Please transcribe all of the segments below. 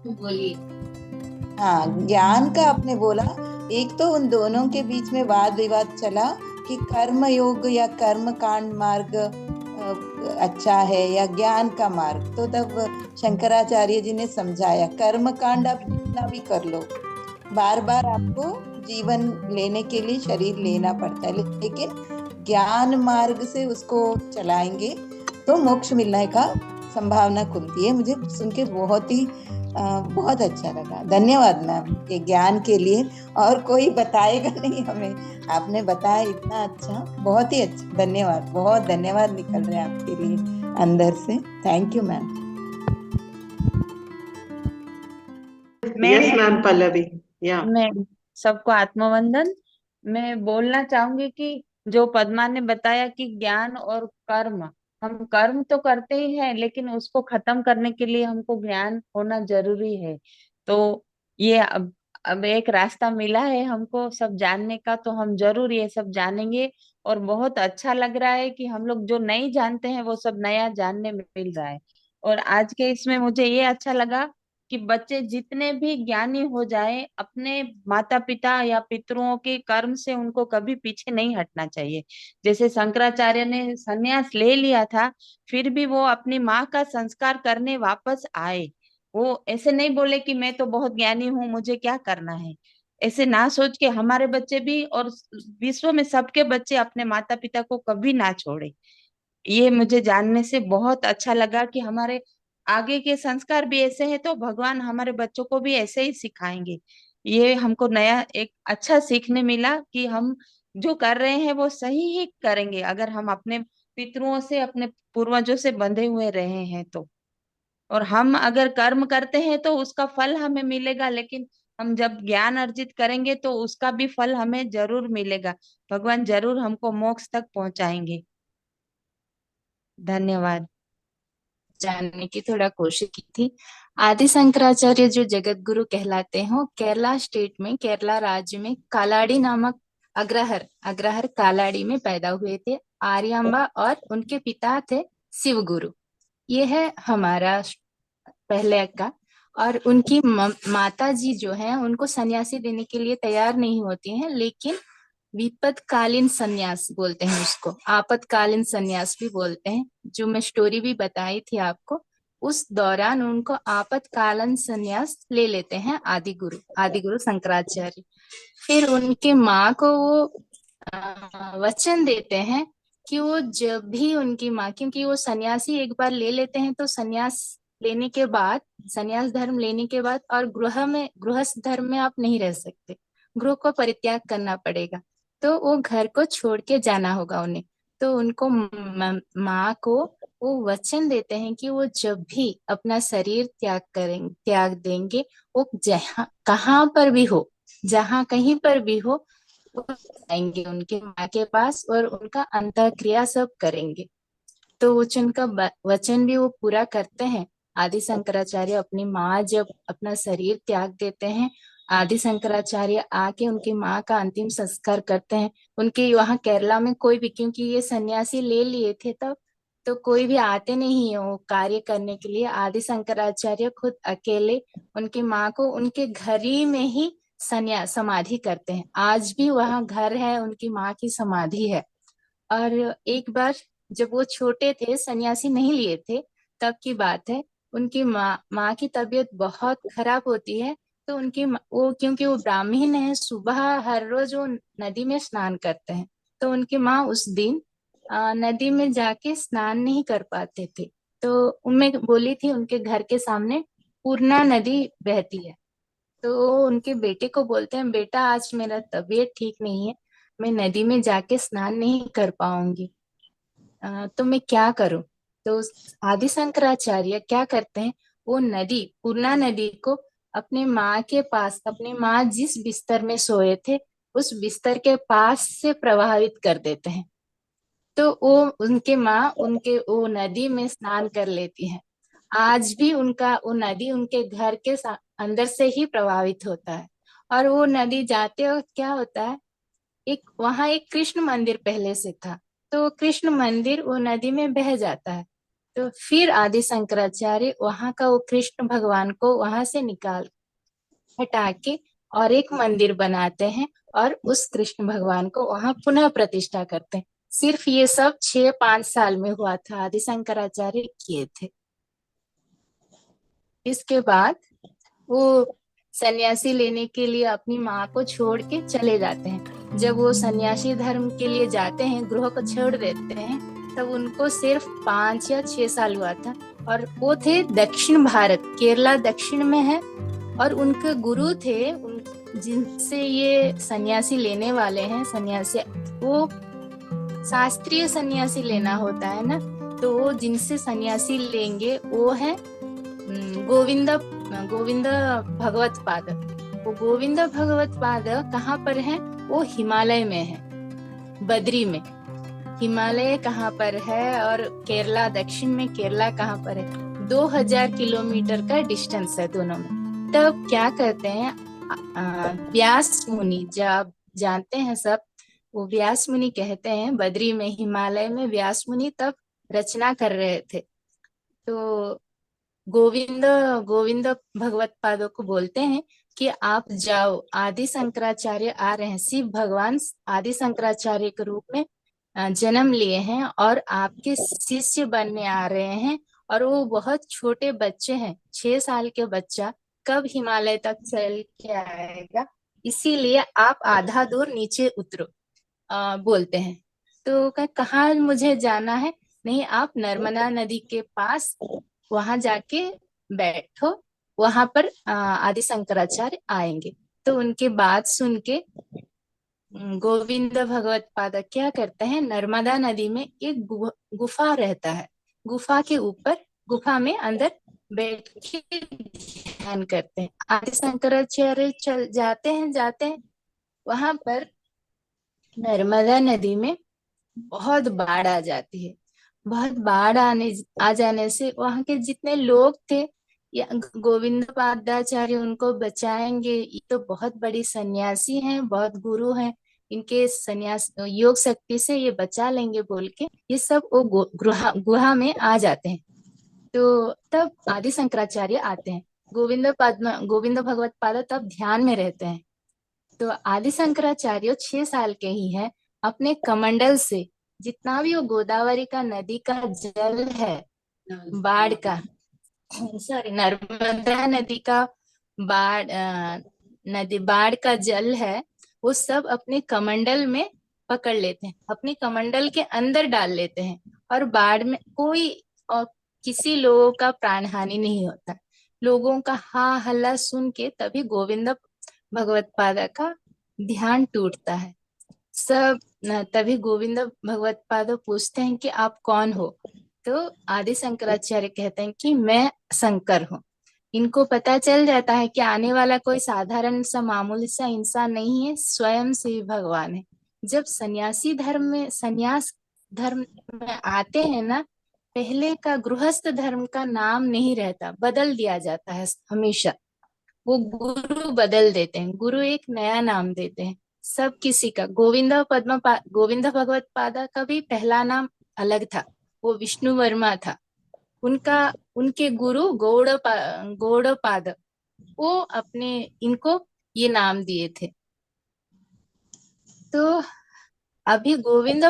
बोलिए। हाँ, ज्ञान का आपने बोला। एक तो उन दोनों के बीच में वाद विवाद चला कि कर्म योग या कर्म कांड मार्ग अच्छा है या ज्ञान का मार्ग। तो तब शंकराचार्य जी ने समझाया, कर्म कांड आप जितना भी कर लो, बार बार आपको जीवन लेने के लिए शरीर लेना पड़ता है, लेकिन ज्ञान मार्ग से उसको चलाएंगे तो मोक्ष मिलने का संभावना खुलती है। मुझे सुन के बहुत अच्छा लगा। धन्यवाद मैम ये ज्ञान के लिए। और कोई बताएगा नहीं हमें, आपने बताया इतना अच्छा, बहुत ही अच्छा। धन्यवाद, बहुत धन्यवाद निकल रहे हैं आपके लिए अंदर से। Thank you ma'am. Yes, मैं ma'am, Pallavi. Yeah. मैं सबको आत्मवंदन। मैं बोलना चाहूंगी कि जो पद्मा ने बताया कि ज्ञान और कर्म, हम कर्म तो करते ही हैं लेकिन उसको खत्म करने के लिए हमको ज्ञान होना जरूरी है। तो ये अब एक रास्ता मिला है हमको सब जानने का, तो हम जरूर ये सब जानेंगे। और बहुत अच्छा लग रहा है कि हम लोग जो नहीं जानते हैं वो सब नया जानने में मिल रहा है। और आज के इसमें मुझे ये अच्छा लगा कि बच्चे जितने भी ज्ञानी हो जाए, अपने माता पिता या पितरों के कर्म से उनको कभी पीछे नहीं हटना चाहिए। जैसे शंकराचार्य ने संन्यास ले लिया था, फिर भी वो अपनी माँ का संस्कार करने वापस आए। वो ऐसे नहीं बोले कि मैं तो बहुत ज्ञानी हूँ, मुझे क्या करना है। ऐसे ना सोच के हमारे बच्चे भी और विश्व में सबके बच्चे अपने माता पिता को कभी ना छोड़े। ये मुझे जानने से बहुत अच्छा लगा कि हमारे आगे के संस्कार भी ऐसे हैं, तो भगवान हमारे बच्चों को भी ऐसे ही सिखाएंगे। ये हमको नया एक अच्छा सीखने मिला कि हम जो कर रहे हैं वो सही ही करेंगे, अगर हम अपने पितरों से, अपने पूर्वजों से बंधे हुए रहे हैं तो। और हम अगर कर्म करते हैं तो उसका फल हमें मिलेगा, लेकिन हम जब ज्ञान अर्जित करेंगे तो उसका भी फल हमें जरूर मिलेगा। भगवान जरूर हमको मोक्ष तक पहुंचाएंगे। धन्यवाद। जानने की थोड़ा कोशिश की थी। आदि शंकराचार्य जो जगत गुरु कहलाते हैं, वो केरला स्टेट में, केरला राज्य में कालाड़ी नामक अग्रहर अग्रहर कालाड़ी में पैदा हुए थे। आर्यम्बा और उनके पिता थे शिव गुरु। ये है हमारा पहले का। और उनकी माता जी जो है उनको सन्यासी देने के लिए तैयार नहीं होती हैं, लेकिन विपदकालीन सन्यास बोलते हैं उसको, आपातकालीन सन्यास भी बोलते हैं। जो मैं स्टोरी भी बताई थी आपको, उस दौरान उनको आपातकालीन सन्यास ले लेते हैं आदि गुरु शंकराचार्य। फिर उनके माँ को वो वचन देते हैं कि वो जब भी उनकी माँ, क्योंकि वो सन्यासी एक बार ले लेते हैं तो सन्यास लेने के बाद, सन्यास धर्म लेने के बाद और गृहस्थ धर्म में आप नहीं रह सकते, गृह को परित्याग करना पड़ेगा। तो वो घर को छोड़ के जाना होगा उन्हें। तो उनको माँ को वो वचन देते हैं कि वो जब भी अपना शरीर त्याग देंगे, वो जहाँ कहाँ पर भी हो, जहाँ कहीं पर भी हो, वो आएंगे उनके माँ के पास और उनका अंतःक्रिया सब करेंगे। तो वचन का वचन भी वो पूरा करते हैं। आदि शंकराचार्य अपनी माँ जब अपना शरीर त्याग देते हैं, आदि शंकराचार्य आके उनकी माँ का अंतिम संस्कार करते हैं। उनके वहाँ केरला में कोई भी, क्योंकि ये सन्यासी ले लिए थे तब, तो कोई भी आते नहीं है वो कार्य करने के लिए। आदि शंकराचार्य खुद अकेले उनकी माँ को उनके घर ही में ही सन्यास समाधि करते हैं। आज भी वहाँ घर है, उनकी माँ की समाधि है। और एक बार जब वो छोटे थे, सन्यासी नहीं लिए थे, तब की बात है, उनकी माँ की तबीयत बहुत खराब होती है। तो वो, क्योंकि वो ब्राह्मण है, सुबह हर रोज वो नदी में स्नान करते हैं। तो उनकी माँ उस दिन नदी में जाके स्नान नहीं कर पाते थे। तो उनमें बोली थी, उनके घर के सामने पूर्णा नदी बहती है। तो वो उनके बेटे को बोलते हैं, बेटा आज मेरा तबीयत ठीक नहीं है, मैं नदी में जाके स्नान नहीं कर पाऊंगी, तो मैं क्या करूं। तो आदि शंकराचार्य क्या करते हैं, वो नदी, पूर्णा नदी को अपने माँ के पास, अपने माँ जिस बिस्तर में सोए थे उस बिस्तर के पास से प्रभावित कर देते हैं। तो वो उनके माँ उनके वो नदी में स्नान कर लेती है। आज भी उनका वो नदी उनके घर के अंदर से ही प्रभावित होता है। और वो नदी जाते वक्त क्या होता है, एक वहां एक कृष्ण मंदिर पहले से था, तो वो कृष्ण मंदिर वो नदी में बह जाता है। तो फिर आदि शंकराचार्य वहां का वो कृष्ण भगवान को वहां से हटा के और एक मंदिर बनाते हैं और उस कृष्ण भगवान को वहां पुनः प्रतिष्ठा करते हैं। सिर्फ ये सब 6-5 साल में हुआ था, आदि शंकराचार्य किए थे। इसके बाद वो सन्यासी लेने के लिए अपनी माँ को छोड़ के चले जाते हैं। जब वो सन्यासी धर्म के लिए जाते हैं, गृह को छोड़ देते हैं, तब उनको सिर्फ 5 या 6 साल हुआ था। और वो थे दक्षिण भारत, केरला दक्षिण में है। और उनके गुरु थे जिनसे ये सन्यासी लेने वाले हैं, सन्यासी वो शास्त्रीय सन्यासी लेना होता है ना, तो वो जिनसे सन्यासी लेंगे वो है गोविंद भगवत पाद। वो गोविंद भगवत पाद कहाँ पर है? वो हिमालय में है, बद्री में। हिमालय कहाँ पर है और केरला दक्षिण में, केरला कहाँ पर है? 2000 किलोमीटर का डिस्टेंस है दोनों में। तब क्या करते हैं, व्यास मुनि, जब जानते हैं सब, वो व्यास मुनि कहते हैं, बद्री में हिमालय में व्यास मुनि तब रचना कर रहे थे। तो गोविंद भगवत पादों को बोलते हैं कि आप जाओ, आदि शंकराचार्य आ रहे हैं। शिव भगवान आदि शंकराचार्य के रूप में जन्म लिए हैं और आपके शिष्य बनने आ रहे हैं। और वो बहुत छोटे बच्चे हैं, 6 साल के बच्चा कब हिमालय तक चल के आएगा, इसीलिए आप आधा दूर नीचे उतरो बोलते हैं। तो कहाँ मुझे जाना है? नहीं, आप नर्मदा नदी के पास वहां जाके बैठो, वहां पर आदि शंकराचार्य आएंगे। तो उनके बात सुन के गोविंद भगवत पाद क्या करते हैं, नर्मदा नदी में एक गुफा रहता है, गुफा के ऊपर, गुफा में अंदर बैठ के ध्यान करते हैं। आदि शंकराचार्य जाते हैं वहां पर नर्मदा नदी में बहुत बाढ़ आ जाती है। बहुत बाढ़ आ जाने से वहां के जितने लोग थे, या गोविंद पादाचार्य उनको बचाएंगे, ये तो बहुत बड़ी सन्यासी हैं, बहुत गुरु हैं, इनके सन्यास योग शक्ति से ये बचा लेंगे बोल के ये सब वो गुहा में आ जाते हैं। तो तब आदि शंकराचार्य आते हैं। गोविंद भगवत पाद तब ध्यान में रहते हैं। तो आदि शंकराचार्य 6 साल के ही है, अपने कमंडल से जितना भी वो गोदावरी का नदी का जल है, बाढ़ का, सॉरी, नर्मदा नदी का बाढ़ का जल है, वो सब अपने कमंडल में पकड़ लेते हैं, अपने कमंडल के अंदर डाल लेते हैं। और बाढ़ में कोई और किसी लोगों का प्राण हानि नहीं होता। लोगों का हा हल्ला सुन के तभी गोविंद भगवत पादा का ध्यान टूटता है। सब तभी गोविंद भगवत पाद पूछते हैं कि आप कौन हो? तो आदि शंकराचार्य कहते हैं कि मैं शंकर हूँ। इनको पता चल जाता है कि आने वाला कोई साधारण सा मामूली सा इंसान नहीं है, स्वयं से ही भगवान है। जब संन्यास धर्म में आते हैं ना, पहले का गृहस्थ धर्म का नाम नहीं रहता, बदल दिया जाता है हमेशा। वो गुरु बदल देते हैं, गुरु एक नया नाम देते हैं सब किसी का। गोविंद भगवत पादा का भी पहला नाम अलग था, वो विष्णु वर्मा था। उनके गुरु गौड़पाद, वो अपने इनको ये नाम दिए थे। तो अभी गोविंद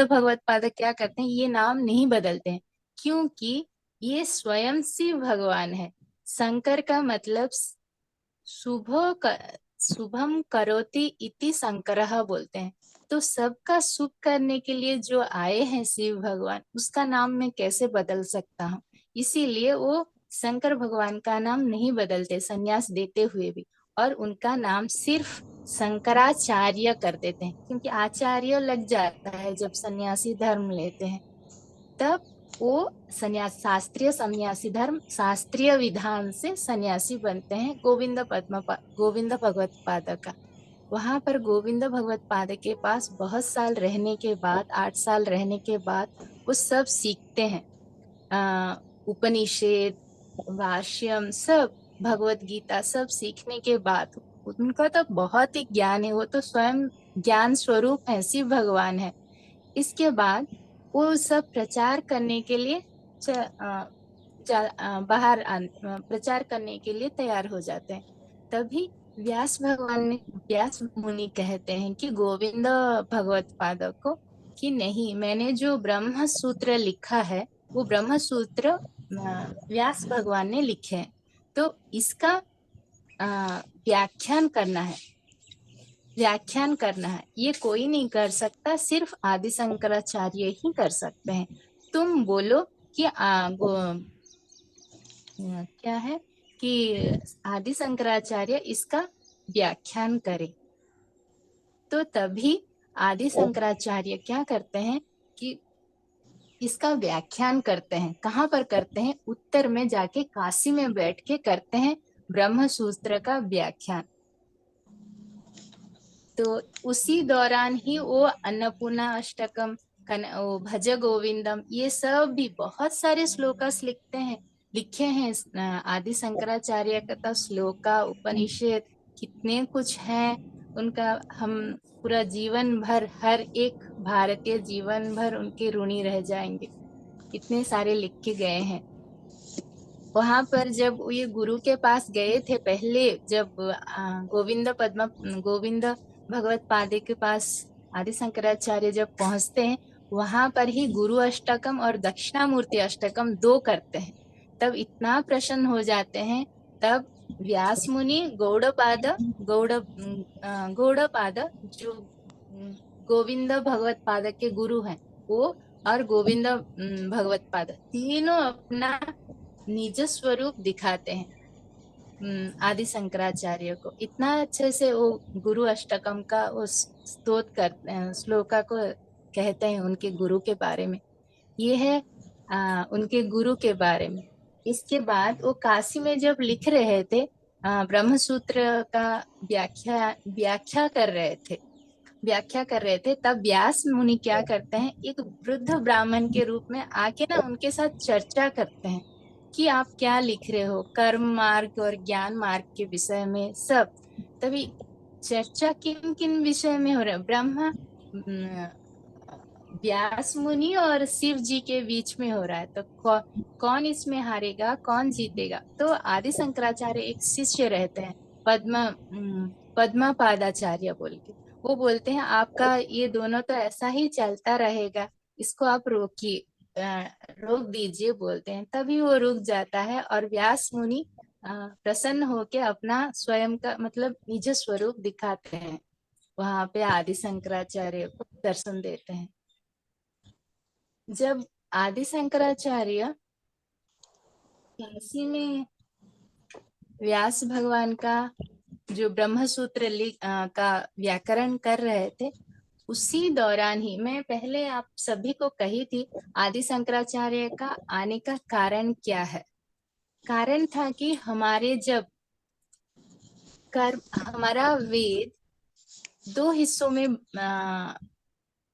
भगवत पाद क्या करते हैं, ये नाम नहीं बदलते हैं, क्योंकि ये स्वयं शिव भगवान है। शंकर का मतलब शुभम करोति इति शंकरः बोलते हैं। तो सबका शुभ करने के लिए जो आए हैं शिव भगवान, उसका नाम मैं कैसे बदल सकता हूँ? इसीलिए वो शंकर भगवान का नाम नहीं बदलते संन्यास देते हुए भी, और उनका नाम सिर्फ शंकराचार्य कर देते हैं, क्योंकि आचार्य लग जाता है जब सन्यासी धर्म लेते हैं। तब वो शास्त्रीय सन्यासी धर्म, शास्त्रीय विधान से सन्यासी बनते हैं गोविंद भगवत पाद का। वहां पर गोविंद भगवत पाद के पास बहुत साल रहने के बाद, 8 साल रहने के बाद वो सब सीखते हैं, उपनिषद, भाष्यम, सब भगवत गीता सब सीखने के बाद उनका तो बहुत ही ज्ञान है, वो तो स्वयं ज्ञान स्वरूप है, शिव भगवान है। इसके बाद वो सब प्रचार करने के लिए बाहर प्रचार करने के लिए तैयार हो जाते हैं। तभी व्यास मुनि कहते हैं कि गोविंद भगवत पाद को कि नहीं, मैंने जो ब्रह्म सूत्र लिखा है वो ब्रह्म सूत्र व्यास भगवान ने लिखे हैं, तो इसका व्याख्यान करना है। ये कोई नहीं कर सकता, सिर्फ आदि शंकराचार्य ही कर सकते हैं। तुम बोलो कि क्या है कि आदि शंकराचार्य इसका व्याख्यान करे। तो तभी आदि शंकराचार्य क्या करते हैं कि इसका व्याख्यान करते हैं। कहाँ पर करते हैं? उत्तर में जाके काशी में बैठ के करते हैं ब्रह्म सूत्र का व्याख्यान। तो उसी दौरान ही वो अन्नपूर्णा अष्टकम, भज गोविंदम, ये सब भी बहुत सारे श्लोकास लिखे हैं आदि शंकराचार्य का। तो श्लोका उपनिषद कितने कुछ है उनका, हम पूरा जीवन भर, हर एक भारतीय जीवन भर उनके ऋणी रह जाएंगे, इतने सारे लिख के गए हैं। वहां पर जब ये गुरु के पास गए थे पहले, जब गोविंद भगवत पादे के पास आदि शंकराचार्य जब पहुंचते हैं, वहां पर ही गुरु अष्टकम और दक्षिणामूर्ति अष्टकम 2 करते हैं। तब इतना प्रसन्न हो जाते हैं। तब व्यास मुनि गौड़पाद जो गोविंद भगवत पाद के गुरु हैं वो, और गोविंद भगवत पाद, तीनों अपना निज स्वरूप दिखाते हैं आदि शंकराचार्य को। इतना अच्छे से वो गुरु अष्टकम का उस स्तोत्र करते हैं, श्लोका को कहते हैं उनके गुरु के बारे में। ये है उनके गुरु के बारे में। इसके बाद वो काशी में जब लिख रहे थे, ब्रह्म सूत्र का व्याख्या कर रहे थे, तब व्यास मुनि क्या करते हैं, एक वृद्ध ब्राह्मण के रूप में आके ना उनके साथ चर्चा करते हैं कि आप क्या लिख रहे हो, कर्म मार्ग और ज्ञान मार्ग के विषय में सब। तभी चर्चा किन किन विषय में हो रहा है? व्यास मुनि और शिव जी के बीच में हो रहा है। तो कौन इसमें हारेगा, कौन जीतेगा? तो आदि शंकराचार्य एक शिष्य रहते हैं, पद्मा पादाचार्य बोल के, वो बोलते हैं आपका ये दोनों तो ऐसा ही चलता रहेगा, इसको आप रोक दीजिए बोलते हैं। तभी वो रुक जाता है और व्यास मुनि प्रसन्न होके अपना स्वयं का मतलब निज स्वरूप दिखाते हैं। वहां पे आदि शंकराचार्य को दर्शन देते हैं। जब आदि शंकराचार्य काशी में व्यास भगवान का जो ब्रह्म सूत्र का व्याकरण कर रहे थे, उसी दौरान ही मैं पहले आप सभी को कही थी आदि शंकराचार्य का आने का कारण क्या है। कारण था कि हमारा वेद 2 हिस्सों में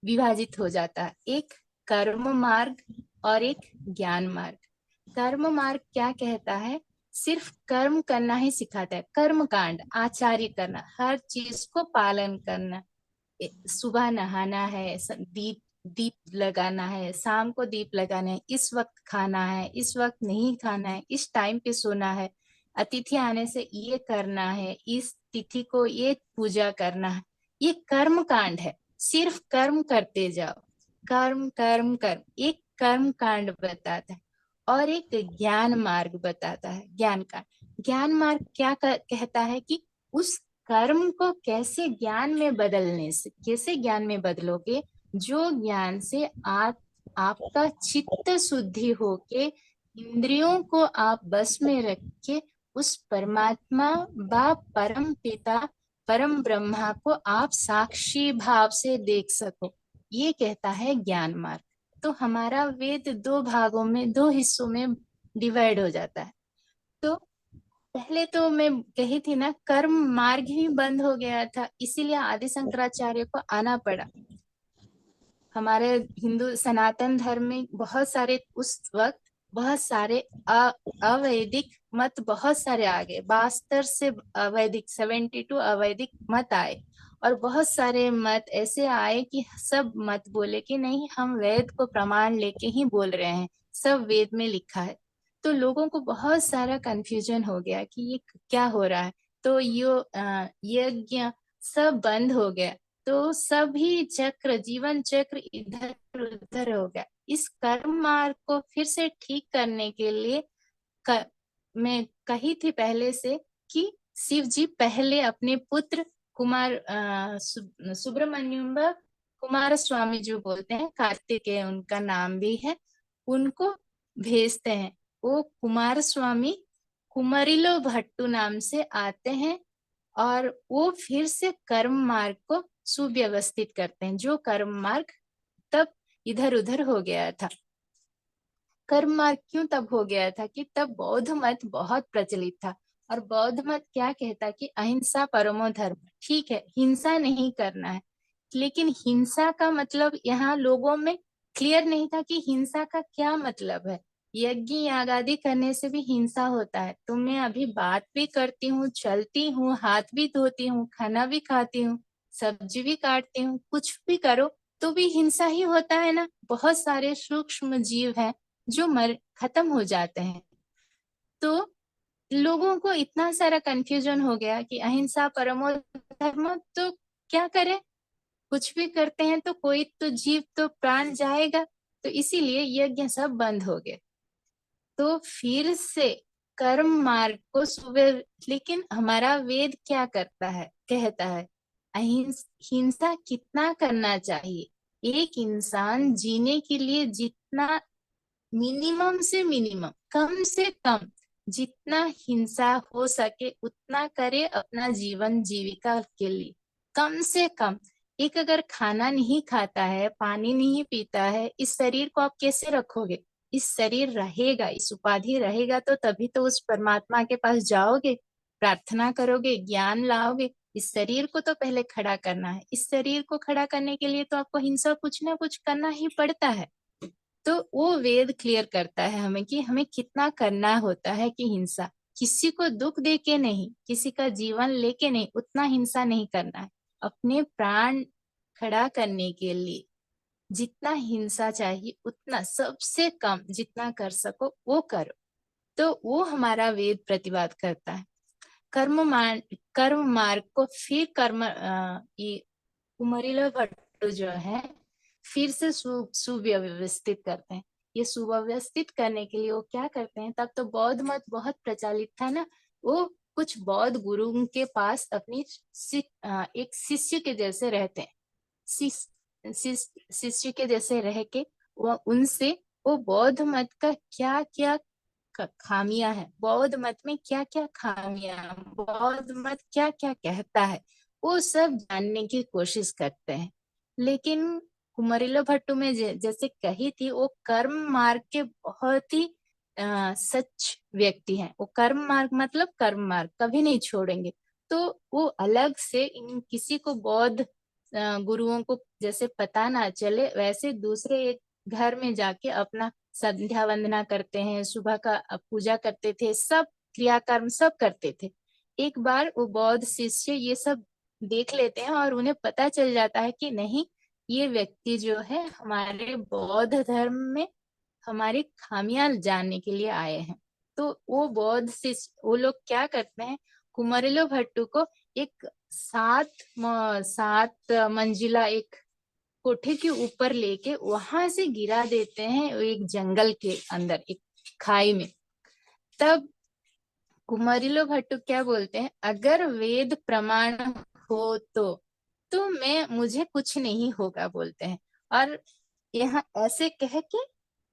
विभाजित हो जाता है, एक कर्म मार्ग और एक ज्ञान मार्ग। कर्म मार्ग क्या कहता है? सिर्फ कर्म करना ही सिखाता है, कर्म कांड, आचार्य करना, हर चीज को पालन करना। सुबह नहाना है, दीप लगाना है, शाम को दीप लगाना है, इस वक्त खाना है, इस वक्त नहीं खाना है, इस टाइम पे सोना है, अतिथि आने से ये करना है, इस तिथि को ये पूजा करना है। ये कर्म कांड है, सिर्फ कर्म करते जाओ, कर्म कर्म कर्म। एक कर्म कांड बताता है और एक ज्ञान मार्ग बताता है, ज्ञान कांड। ज्ञान मार्ग क्या कहता है कि उस कर्म को कैसे ज्ञान में बदलोगे, जो ज्ञान से आपका चित्त शुद्धि होके इंद्रियों को आप बस में रख के उस परमात्मा व परम पिता परम ब्रह्मा को आप साक्षी भाव से देख सको, ये कहता है ज्ञान मार्ग। तो हमारा वेद 2 भागों में, 2 हिस्सों में डिवाइड हो जाता है। तो पहले तो मैं कही थी ना, कर्म मार्ग ही बंद हो गया था, इसीलिए आदि शंकराचार्य को आना पड़ा। हमारे हिंदू सनातन धर्म में उस वक्त बहुत सारे अवैदिक मत बहुत सारे आ गए। 72 से अवैदिक 72 अवैदिक मत आए, और बहुत सारे मत ऐसे आए कि सब मत बोले कि नहीं, हम वेद को प्रमाण लेके ही बोल रहे हैं, सब वेद में लिखा है। तो लोगों को बहुत सारा कंफ्यूजन हो गया कि ये क्या हो रहा है। तो यज्ञ सब बंद हो गया, तो सभी चक्र, जीवन चक्र इधर उधर हो गया। इस कर्म मार्ग को फिर से ठीक करने के लिए मैं कही थी पहले से कि शिव जी पहले अपने पुत्र सुब्रमण्यम कुमार स्वामी जो बोलते हैं, कार्तिकेय उनका नाम भी है, उनको भेजते हैं। वो कुमार स्वामी कुमारिलो भट्टू नाम से आते हैं और वो फिर से कर्म मार्ग को सुव्यवस्थित करते हैं, जो कर्म मार्ग तब इधर उधर हो गया था। कर्म मार्ग क्यों तब हो गया था कि तब बौद्ध मत बहुत प्रचलित था। और बौद्ध मत क्या कहता कि अहिंसा परमो धर्म, ठीक है हिंसा नहीं करना है, लेकिन हिंसा का मतलब यहाँ लोगों में क्लियर नहीं था कि हिंसा का क्या मतलब है। यज्ञ याग आदि करने से भी हिंसा होता है, तो मैं अभी बात भी करती हूँ, चलती हूँ, हाथ भी धोती हूँ, खाना भी खाती हूँ, सब्जी भी काटती हूँ, कुछ भी करो तो भी हिंसा ही होता है ना। बहुत सारे सूक्ष्म जीव हैं जो खत्म हो जाते हैं। तो लोगों को इतना सारा कंफ्यूजन हो गया कि अहिंसा परमो धर्म, तो क्या करें, कुछ भी करते हैं तो कोई तो जीव तो प्राण जाएगा, तो इसीलिए यज्ञ सब बंद हो गए। तो फिर से कर्म मार्ग को सुबह, लेकिन हमारा वेद क्या करता है, कहता है हिंसा कितना करना चाहिए। एक इंसान जीने के लिए जितना मिनिमम से मिनिमम, कम से कम जितना हिंसा हो सके उतना करे अपना जीवन जीविका के लिए। कम से कम एक अगर खाना नहीं खाता है, पानी नहीं पीता है, इस शरीर को आप कैसे रखोगे। इस शरीर रहेगा, इस उपाधि रहेगा तो तभी तो उस परमात्मा के पास जाओगे, प्रार्थना करोगे, ज्ञान लाओगे। इस शरीर को तो पहले खड़ा करना है। इस शरीर को खड़ा करने के लिए तो आपको हिंसा कुछ ना कुछ करना ही पड़ता है। तो वो वेद क्लियर करता है हमें कि हमें कितना करना होता है कि हिंसा किसी को दुख दे के नहीं, किसी का जीवन लेके नहीं, उतना हिंसा नहीं करना है। अपने प्राण खड़ा करने के लिए जितना हिंसा चाहिए उतना सबसे कम जितना कर सको वो करो। तो वो हमारा वेद प्रतिवाद करता है। कर्म मार्ग को फिर ये कुमारिलो भट्ट जो है फिर से सुव्यवस्थित करते हैं। ये सुव्यवस्थित करने के लिए वो क्या करते हैं, तब तो बौद्ध मत बहुत प्रचलित था ना, वो कुछ बौद्ध गुरु के पास अपनी एक शिष्य के जैसे रहते हैं। शिष्य के जैसे रह के वो उनसे वो बौद्ध मत का क्या क्या खामियां है, बौद्ध मत में क्या क्या खामियां, बौद्ध मत क्या क्या कहता है, वो सब जानने की कोशिश करते हैं। लेकिन कुमारिलो भट्टू में जैसे कही थी, वो कर्म मार्ग के बहुत ही सच व्यक्ति हैं। वो कर्म मार्ग मतलब कर्म मार्ग कभी नहीं छोड़ेंगे। तो वो अलग से इन किसी को बौद्ध गुरुओं को जैसे पता ना चले, वैसे दूसरे एक घर में जाके अपना संध्या वंदना करते हैं, सुबह का पूजा करते थे, सब क्रियाकर्म सब करते थे। एक बार वो बौद्ध शिष्य ये सब देख लेते हैं और उन्हें पता चल जाता है कि नहीं, ये व्यक्ति जो है हमारे बौद्ध धर्म में हमारी खामियां जानने के लिए आए हैं। तो वो बौद्ध शिष्य वो लोग क्या करते हैं, कुमारिलो भट्टू को एक सात मंजिला एक कोठे के ऊपर लेके वहां से गिरा देते हैं एक जंगल के अंदर, एक खाई में। तब कुमारिलो भट्टू क्या बोलते हैं, अगर वेद प्रमाण हो तो मुझे कुछ नहीं होगा बोलते हैं। और यहाँ ऐसे कह के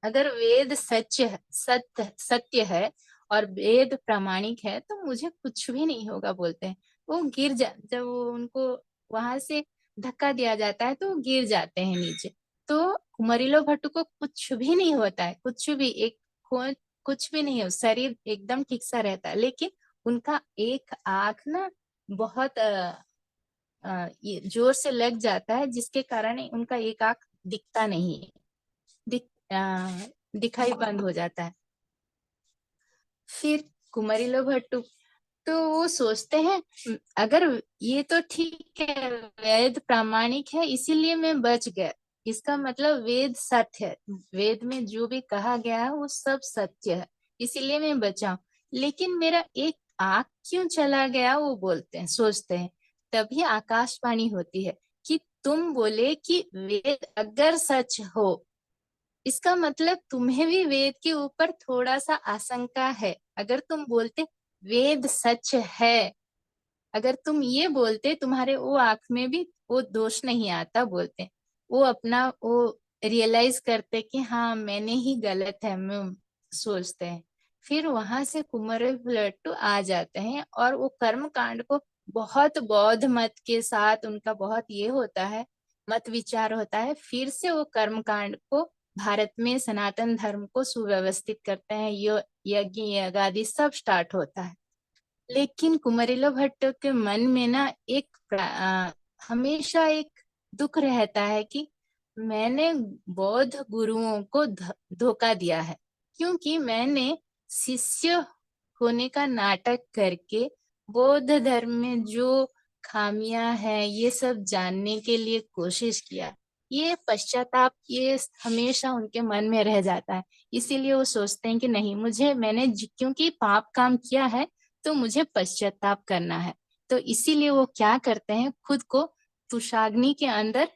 अगर वेद सत्य है और वेद प्रामाणिक है तो मुझे कुछ भी नहीं होगा बोलते हैं। वो जब उनको वहां से धक्का दिया जाता है तो वो गिर जाते हैं नीचे। तो कुमारिलो भट्टू को कुछ भी नहीं होता है, कुछ भी कुछ भी नहीं है, शरीर एकदम ठीक सा रहता है। लेकिन उनका एक आंख ना बहुत ये जोर से लग जाता है, जिसके कारण उनका एक आंख दिखता नहीं है, दिखाई बंद हो जाता है। फिर कुमारिलो भट्टू तो वो सोचते हैं अगर ये तो ठीक है, वेद प्रामाणिक है इसीलिए मैं बच गया, इसका मतलब वेद सत्य है, वेद में जो भी कहा गया है वो सब सत्य है, इसीलिए मैं बचाऊं। लेकिन मेरा एक आंख क्यों चला गया, वो बोलते हैं, सोचते हैं। तभी आकाशवाणी होती है कि तुम बोले कि वेद अगर सच हो, इसका मतलब तुम्हें भी वेद के ऊपर थोड़ा सा आशंका है। अगर तुम बोलते वेद सच है, अगर तुम ये बोलते, तुम्हारे वो आंख में भी वो दोष नहीं आता, बोलते वो अपना वो रियलाइज करते कि हाँ मैंने ही गलत है, मैं सोचते हैं। फिर वहां से कुमारलभट्ट आ जाते हैं और वो कर्म कांड को बहुत बौद्ध मत के साथ उनका बहुत ये होता है, मत विचार होता है। फिर से वो कर्म कांड को भारत में सनातन धर्म को सुव्यवस्थित करते हैं, यज्ञ यागादि सब स्टार्ट होता है। लेकिन कुमारिलो भट्ट के मन में ना हमेशा एक दुख रहता है कि मैंने बौद्ध गुरुओं को धोखा दिया है, क्योंकि मैंने शिष्य होने का नाटक करके बौद्ध धर्म में जो खामियां हैं ये सब जानने के लिए कोशिश किया। ये पश्चाताप ये हमेशा उनके मन में रह जाता है। इसीलिए वो सोचते हैं कि नहीं, क्योंकि पाप काम किया है तो मुझे पश्चाताप करना है। तो इसीलिए वो क्या करते हैं, खुद को तुषाग्नि के अंदर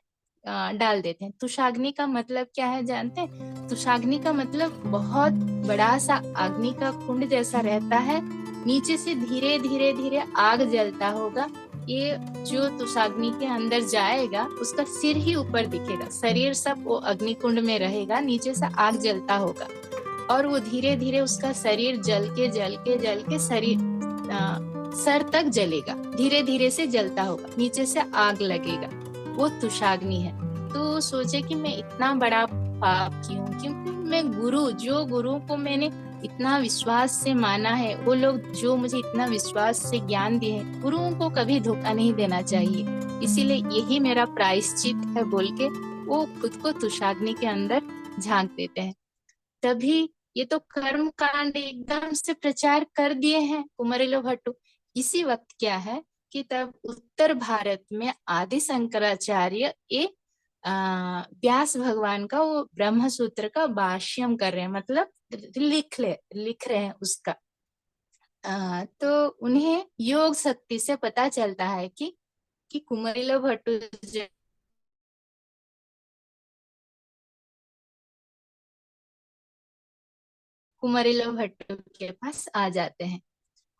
डाल देते हैं। तुषाग्नि का मतलब क्या है जानते हैं? तुषाग्नि का मतलब बहुत बड़ा सा अग्नि का कुंड जैसा रहता है, नीचे से धीरे धीरे धीरे आग जलता होगा। ये जो तुषाग्नि के अंदर जाएगा उसका सिर ही ऊपर दिखेगा, शरीर सब वो अग्नि कुंड में रहेगा, नीचे से आग जलता होगा और वो धीरे धीरे उसका शरीर जल के शरीर सर तक जलेगा, धीरे धीरे से जलता होगा, नीचे से आग लगेगा। वो तुषाग्नि है। तो सोचे कि मैं इतना बड़ा पाप क्यों, क्योंकि मैं जो गुरु को मैंने इतना विश्वास से माना है, वो लोग जो मुझे इतना विश्वास से ज्ञान दिए हैं, गुरुओं को कभी धोखा नहीं देना चाहिए, इसीलिए यही मेरा प्रायश्चित है बोल के वो खुद को तुषाग्नि के अंदर झांक देते हैं। तभी ये तो कर्म कांड एकदम से प्रचार कर दिए हैं कुमारिलो भट्ट। इसी वक्त क्या है कि तब उत्तर भारत में आदि शंकराचार्य एक व्यास भगवान का वो ब्रह्म सूत्र का भाष्यम कर रहे हैं, मतलब लिख रहे हैं उसका। तो उन्हें योग शक्ति से पता चलता है कि कुमारिलो भट्ट कुमारिलो भट्ट के पास आ जाते हैं।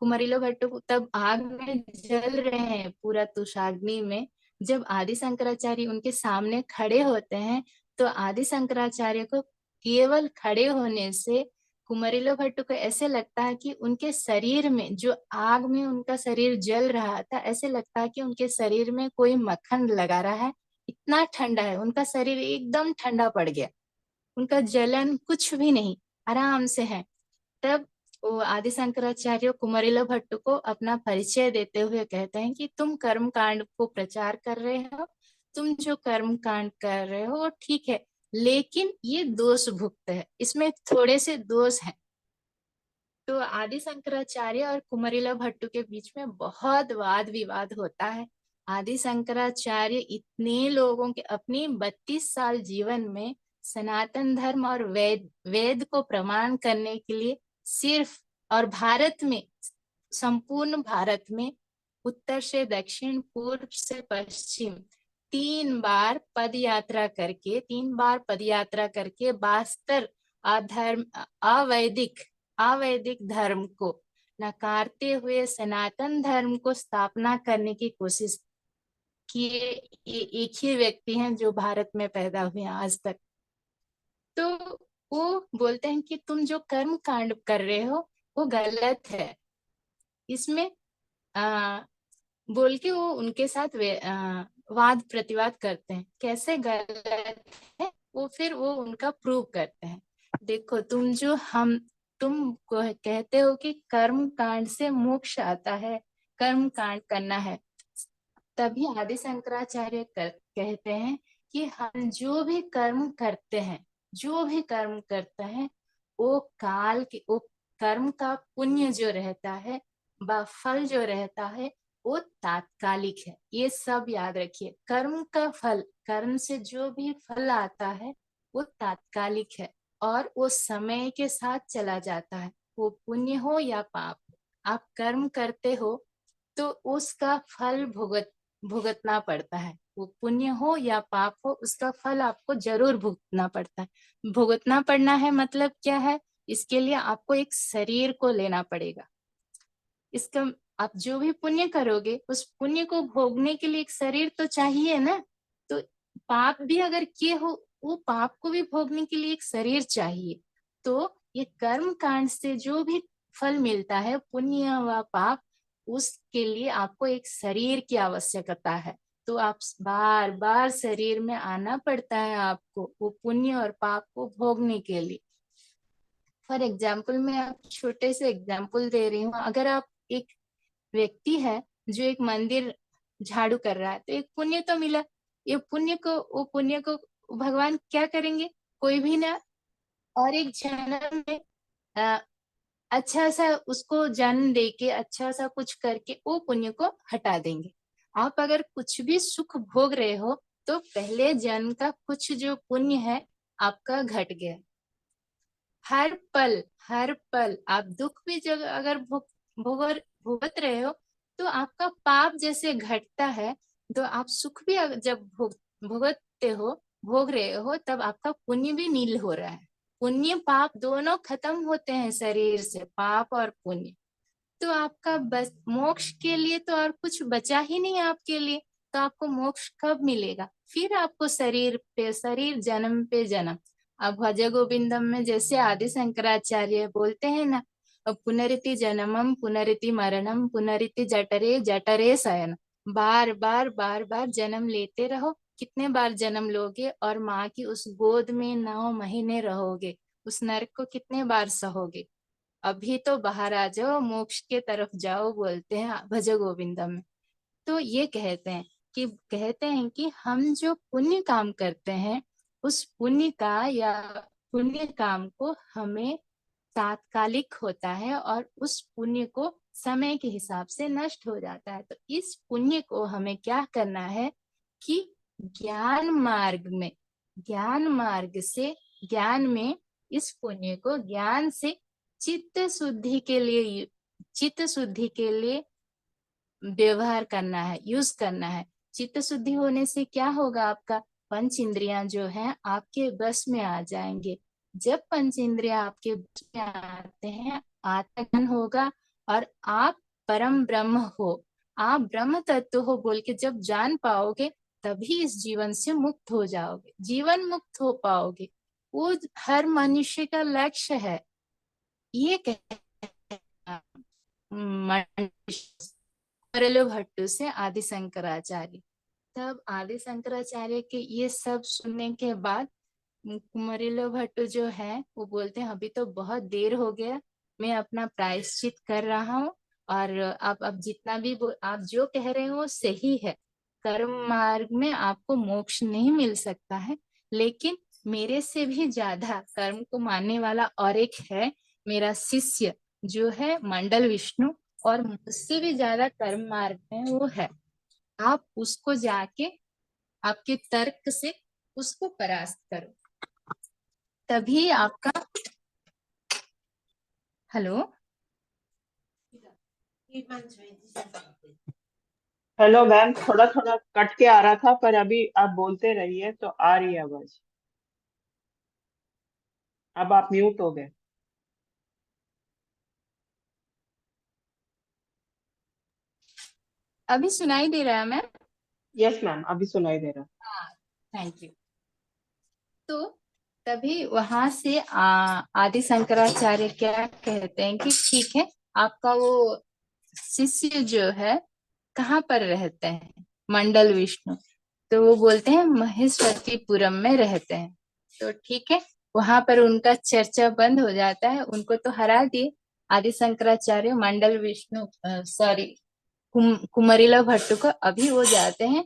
कुमारिलो भट्ट तब आग में जल रहे हैं पूरा तुषाग्नि में। जब आदि शंकराचार्य उनके सामने खड़े होते हैं तो आदि शंकराचार्य को केवल खड़े होने से कुमारिलो भट्ट को ऐसे लगता है कि उनके शरीर में, जो आग में उनका शरीर जल रहा था, ऐसे लगता है कि उनके शरीर में कोई मक्खन लगा रहा है, इतना ठंडा है उनका शरीर, एकदम ठंडा पड़ गया, उनका जलन कुछ भी नहीं, आराम से है। तब वो आदि शंकराचार्य कुमारिलो भट्ट को अपना परिचय देते हुए कहते हैं कि तुम कर्म कांड को प्रचार कर रहे हो, तुम जो कर्म कांड कर रहे हो वो ठीक है, लेकिन ये दोष भुक्त है, इसमें थोड़े से दोष हैं। तो आदि शंकराचार्य और कुमारिलो भट्ट के बीच में बहुत वाद विवाद होता है। आदि शंकराचार्य इतने लोगों के अपनी 32 साल जीवन में सनातन धर्म और वेद को प्रमाण करने के लिए सिर्फ, और भारत में, संपूर्ण भारत में उत्तर से दक्षिण, पूर्व से पश्चिम 3 बार पद यात्रा करके 72 अवैदिक धर्म को नकारते हुए सनातन धर्म को स्थापना करने की कोशिश किए। ये एक ही व्यक्ति हैं जो भारत में पैदा हुए आज तक। तो वो बोलते हैं कि तुम जो कर्म कांड कर रहे हो वो गलत है, इसमें आ, बोल के वो उनके साथ वाद प्रतिवाद करते हैं, कैसे गलत है वो, फिर वो उनका प्रूव करते हैं। देखो तुम कहते हो कि कर्म कांड से मोक्ष आता है, कर्म कांड करना है। तभी आदि शंकराचार्य कहते हैं कि हम जो भी कर्म करते हैं, वो कर्म का पुण्य जो रहता है, फल जो रहता है वो तात्कालिक है, ये सब याद रखिए। कर्म का फल कर्म से जो भी फल आता है वो तात्कालिक है और वो समय के साथ चला जाता है। वो पुण्य हो या पाप, आप कर्म करते हो तो उसका फल भुगतना पड़ता है। वो पुण्य हो या पाप हो, उसका फल आपको जरूर भुगतना पड़ता है। भुगतना पड़ना है मतलब क्या है? इसके लिए आपको एक शरीर को लेना पड़ेगा। इसका आप जो भी पुण्य करोगे उस पुण्य को भोगने के लिए एक शरीर तो चाहिए ना। तो पाप भी अगर किए हो, वो पाप को भी भोगने के लिए एक शरीर चाहिए। तो ये कर्म कांड से जो भी फल मिलता है, पुण्य व पाप, उसके लिए आपको एक शरीर की आवश्यकता है। तो आप बार बार शरीर में आना पड़ता है आपको वो पुण्य और पाप को भोगने के लिए। फॉर एग्जाम्पल मैं आप छोटे से एग्जाम्पल दे रही हूँ। अगर आप एक व्यक्ति है जो एक मंदिर झाड़ू कर रहा है तो एक पुण्य तो मिला। ये पुण्य को भगवान क्या करेंगे? कोई भी ना, और एक जन्म में अ, अच्छा सा उसको जन्म दे के अच्छा सा कुछ करके वो पुण्य को हटा देंगे। आप अगर कुछ भी सुख भोग रहे हो तो पहले जन्म का कुछ जो पुण्य है आपका घट गया। हर पल आप दुख भी जब अगर भुगत रहे हो तो आपका पाप जैसे घटता है, तो आप सुख भी जब भुगतते हो, भोग रहे हो, तब आपका पुण्य भी नील हो रहा है। पुण्य पाप दोनों खत्म होते हैं शरीर से, पाप और पुण्य। तो आपका बस मोक्ष के लिए तो और कुछ बचा ही नहीं आपके लिए। तो आपको मोक्ष कब मिलेगा? फिर आपको शरीर पे शरीर, जन्म पे जन्म। अब भज गोविंदम में जैसे आदि शंकराचार्य बोलते हैं ना, पुनरिति जन्मम पुनरिति मरणम पुनरिति जठरे जठरे शयन। बार बार जन्म लेते रहो। कितने बार जन्म लोगे और माँ की उस गोद में 9 महीने रहोगे, उस नरक को कितने बार सहोगे? अभी तो बाहर आ जाओ, मोक्ष के तरफ जाओ, बोलते हैं भज गोविंदम में। तो ये कहते हैं कि हम जो पुण्य काम करते हैं उस पुण्य का या पुण्य काम को हमें तात्कालिक होता है और उस पुण्य को समय के हिसाब से नष्ट हो जाता है। तो इस पुण्य को हमें क्या करना है कि ज्ञान मार्ग से ज्ञान में इस पुण्य को ज्ञान से चित्त शुद्धि के लिए व्यवहार करना है, यूज करना है। चित्त शुद्धि होने से क्या होगा? आपका पंच इंद्रियां जो हैं आपके बस में आ जाएंगे। जब पंच इंद्रियां आपके बस में आते हैं, आत्मज्ञान होगा और आप परम ब्रह्म हो, आप ब्रह्म तत्व हो बोल के जब जान पाओगे, तभी इस जीवन से मुक्त हो जाओगे, जीवन मुक्त हो पाओगे। वो हर मनुष्य का लक्ष्य है। ये कुमरिलो भट्टू से आदि शंकराचार्य। तब आदि शंकराचार्य के ये सब सुनने के बाद कुमरिलो भट्टू जो है वो बोलते हैं अभी तो बहुत देर हो गया, मैं अपना प्रायश्चित कर रहा हूँ। और अब जितना भी आप जो कह रहे हो सही है। कर्म मार्ग में आपको मोक्ष नहीं मिल सकता है, लेकिन मेरे से भी ज्यादा कर्म को मानने वाला और एक है, मेरा शिष्य जो है मंडल विष्णु, और मुझसे भी ज्यादा कर्म मार्ग में वो है। आप उसको जाके आपके तर्क से उसको परास्त करो, तभी आपका। हेलो, हेलो मैम, थोड़ा थोड़ा कट के आ रहा था, पर अभी आप बोलते रहिए तो आ रही है आवाज। अब आप म्यूट हो गए। अभी सुनाई दे रहा है मैम? यस मैम, अभी सुनाई दे रहा। हाँ, थैंक यू। तो तभी वहां से आदि शंकराचार्य क्या कहते हैं कि ठीक है, आपका वो शिष्य जो है कहाँ पर रहते हैं? मंडल विष्णु। तो वो बोलते हैं महेश्वतीपुरम में रहते हैं। तो ठीक है, वहां पर उनका चर्चा बंद हो जाता है। उनको तो हरा दिए आदि शंकराचार्य मंडल विष्णु, सॉरी कुमरिला भट्टू को। अभी वो जाते हैं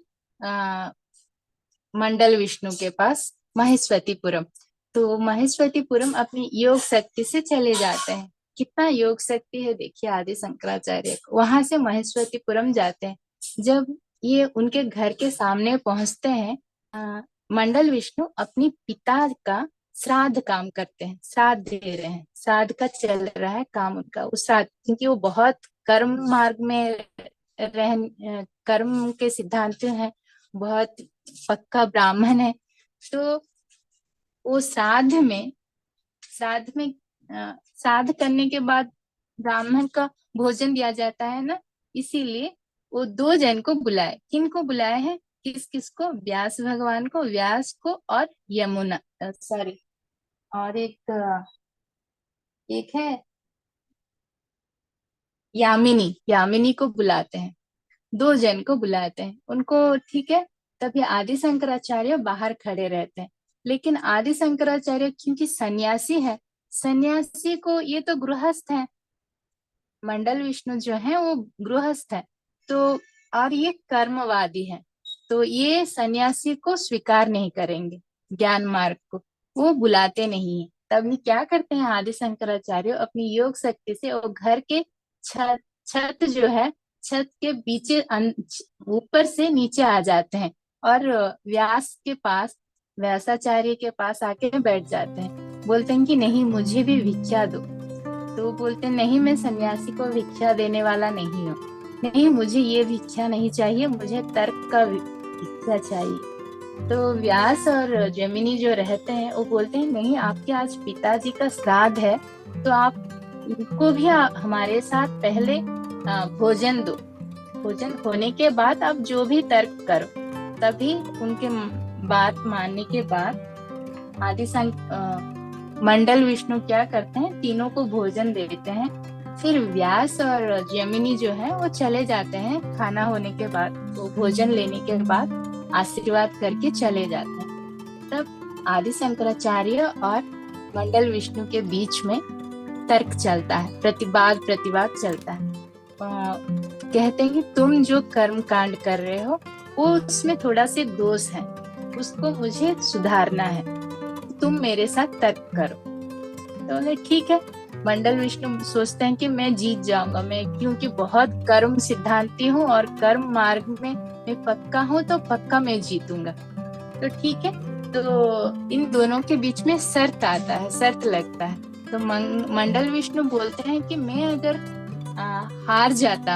मंडल विष्णु के पास महेश्वतीपुरम। तो महेश्वतीपुरम अपनी योग शक्ति से चले जाते हैं। कितना योग शक्ति है देखिए आदि शंकराचार्य को। वहां से महेश्वतीपुरम जाते हैं। जब ये उनके घर के सामने पहुंचते हैं मंडल विष्णु अपनी पिता का श्राद्ध काम करते हैं, श्राद्ध दे रहे हैं, श्राद्ध का चल रहा है काम उनका, उस श्राद्ध, क्योंकि वो बहुत कर्म मार्ग में कर्म के सिद्धांत हैं, बहुत पक्का ब्राह्मण है। तो वो श्राद्ध करने के बाद ब्राह्मण का भोजन दिया जाता है ना, इसीलिए वो 2 जन को बुलाए। किन को बुलाए हैं? किस किस को? व्यास भगवान को, व्यास को, और यमुना, सॉरी, और एक है यामिनी, यामिनी को बुलाते हैं, 2 जन को बुलाते हैं उनको। ठीक है, तभी आदि शंकराचार्य बाहर खड़े रहते हैं। लेकिन आदि शंकराचार्य क्योंकि सन्यासी है, सन्यासी को, ये तो गृहस्थ है, मंडल विष्णु जो है वो गृहस्थ है, तो और ये कर्मवादी है, तो ये सन्यासी को स्वीकार नहीं करेंगे, ज्ञान मार्ग को वो बुलाते नहीं है। तब ये क्या करते हैं आदि शंकराचार्य, अपनी योग शक्ति से वो घर के छत छत जो है, छत के पीछे ऊपर से नीचे आ जाते हैं और व्यास के पास, व्यासाचार्य के पास आके बैठ जाते हैं। बोलते हैं कि नहीं, मुझे भी भिक्षा दो। तो वो बोलते हैं नहीं, मैं सन्यासी को भिक्षा देने वाला नहीं हूँ, नहीं मुझे ये भिक्षा नहीं चाहिए, मुझे तर्क का भिक्षा चाहिए। तो व्यास और जमिनी जो रहते हैं वो बोलते हैं नहीं, आपके आज पिताजी का श्राद्ध है, तो आप इनको भी हमारे साथ पहले भोजन दो, भोजन होने के बाद आप जो भी तर्क करो। तभी उनके बात मानने के बाद आदि मंडल विष्णु क्या करते हैं, तीनों को भोजन देते हैं। फिर व्यास और जमिनी जो है वो चले जाते हैं, खाना होने के बाद, वो भोजन लेने के बाद आशीर्वाद करके चले जाते हैं। तब आदि शंकराचार्य और मंडल विष्णु के बीच में तर्क चलता है, प्रतिवाद चलता है। कहते हैं कि तुम जो कर्म कांड कर रहे हो वो उसमें थोड़ा से दोष है, उसको मुझे सुधारना है, तुम मेरे साथ तर्क करो। तो ठीक है, मंडल विष्णु सोचते हैं कि मैं जीत जाऊंगा, मैं क्योंकि बहुत कर्म सिद्धांती हूँ और कर्म मार्ग में मैं पक्का हूँ, तो पक्का मैं जीतूंगा। तो ठीक है, तो इन दोनों के बीच में शर्त आता है, शर्त लगता है। तो मंडल विष्णु बोलते हैं कि मैं अगर हार जाता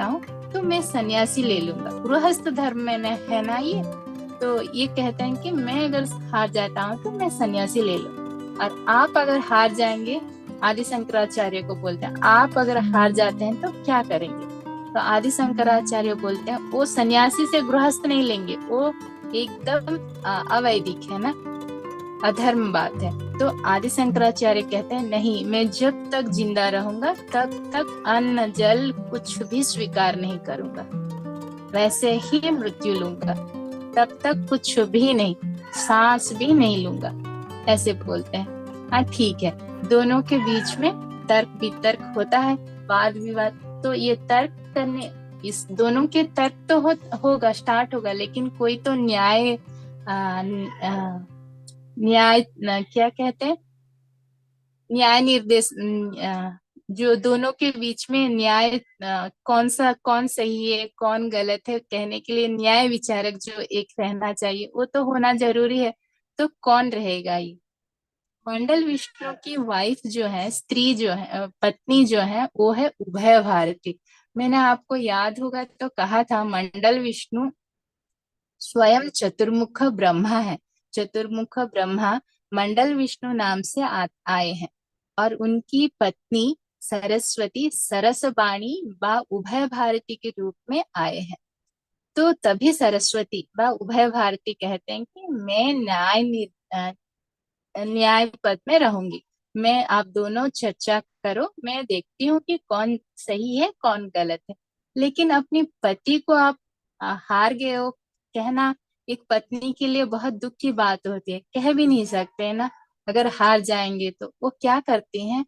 हूँ तो मैं सन्यासी ले लूंगा, गृहस्थ धर्म में है ना ये। तो ये कहते हैं कि मैं अगर हार जाता हूँ तो मैं सन्यासी ले लूं, और आप अगर हार जाएंगे, आदि शंकराचार्य को बोलते हैं, आप अगर हार जाते हैं तो क्या करेंगे? तो आदि शंकराचार्य बोलते हैं वो सन्यासी से गृहस्थ नहीं लेंगे, वो एकदम अवैदिक है ना, अधर्म बात है। तो आदि शंकराचार्य कहते हैं नहीं, मैं जब तक जिंदा रहूंगा तब तक अन्न जल कुछ भी स्वीकार नहीं करूंगा, वैसे ही मृत्यु लूंगा, तब तक कुछ भी नहीं, सांस भी नहीं लूंगा, ऐसे बोलते हैं। हाँ ठीक है, दोनों के बीच में तर्क वितर्क होता है, वाद विवाद। तो ये तर्क करने, इस दोनों के तर्क तो होगा, स्टार्ट होगा, लेकिन कोई तो न्याय क्या कहते हैं, न्याय निर्देश, जो दोनों के बीच में न्याय, कौन सही है कौन गलत है कहने के लिए न्याय विचारक जो एक रहना चाहिए, वो तो होना जरूरी है। तो कौन रहेगा? ये मंडल विष्णु की वाइफ जो है, स्त्री जो है, पत्नी जो है, वो है उभय भारती। मैंने आपको याद होगा तो कहा था मंडल विष्णु स्वयं चतुर्मुख ब्रह्मा है। चतुर्मुख ब्रह्मा मंडल विष्णु नाम से आए हैं, और उनकी पत्नी सरस्वती सरसबाणी व उभय भारती के रूप में आए हैं। तो तभी सरस्वती व उभय भारती कहते हैं कि मैं न्याय पद में रहूंगी, मैं, आप दोनों चर्चा करो, मैं देखती हूँ कि कौन सही है कौन गलत है। लेकिन अपनी पति को आप हार गए हो, कहना एक पत्नी के लिए बहुत दुख की बात होती है, कह भी नहीं सकते ना। अगर हार जाएंगे तो वो क्या करती हैं,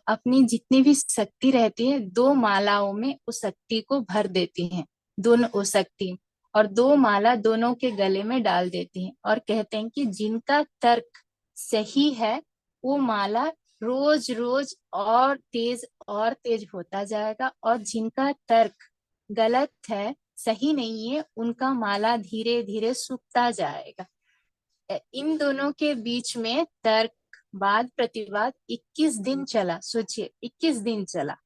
अपनी जितनी भी शक्ति रहती है 2 मालाओं में उस शक्ति को भर देती हैं, दोनों वो शक्ति, और 2 माला दोनों के गले में डाल देती हैं, और कहते हैं कि जिनका तर्क सही है वो माला रोज रोज और तेज होता जाएगा, और जिनका तर्क गलत है, सही नहीं है, उनका माला धीरे धीरे सूखता जाएगा। इन दोनों के बीच में तर्क, वाद प्रतिवाद 21 दिन चला। सोचिए, 21 दिन चला।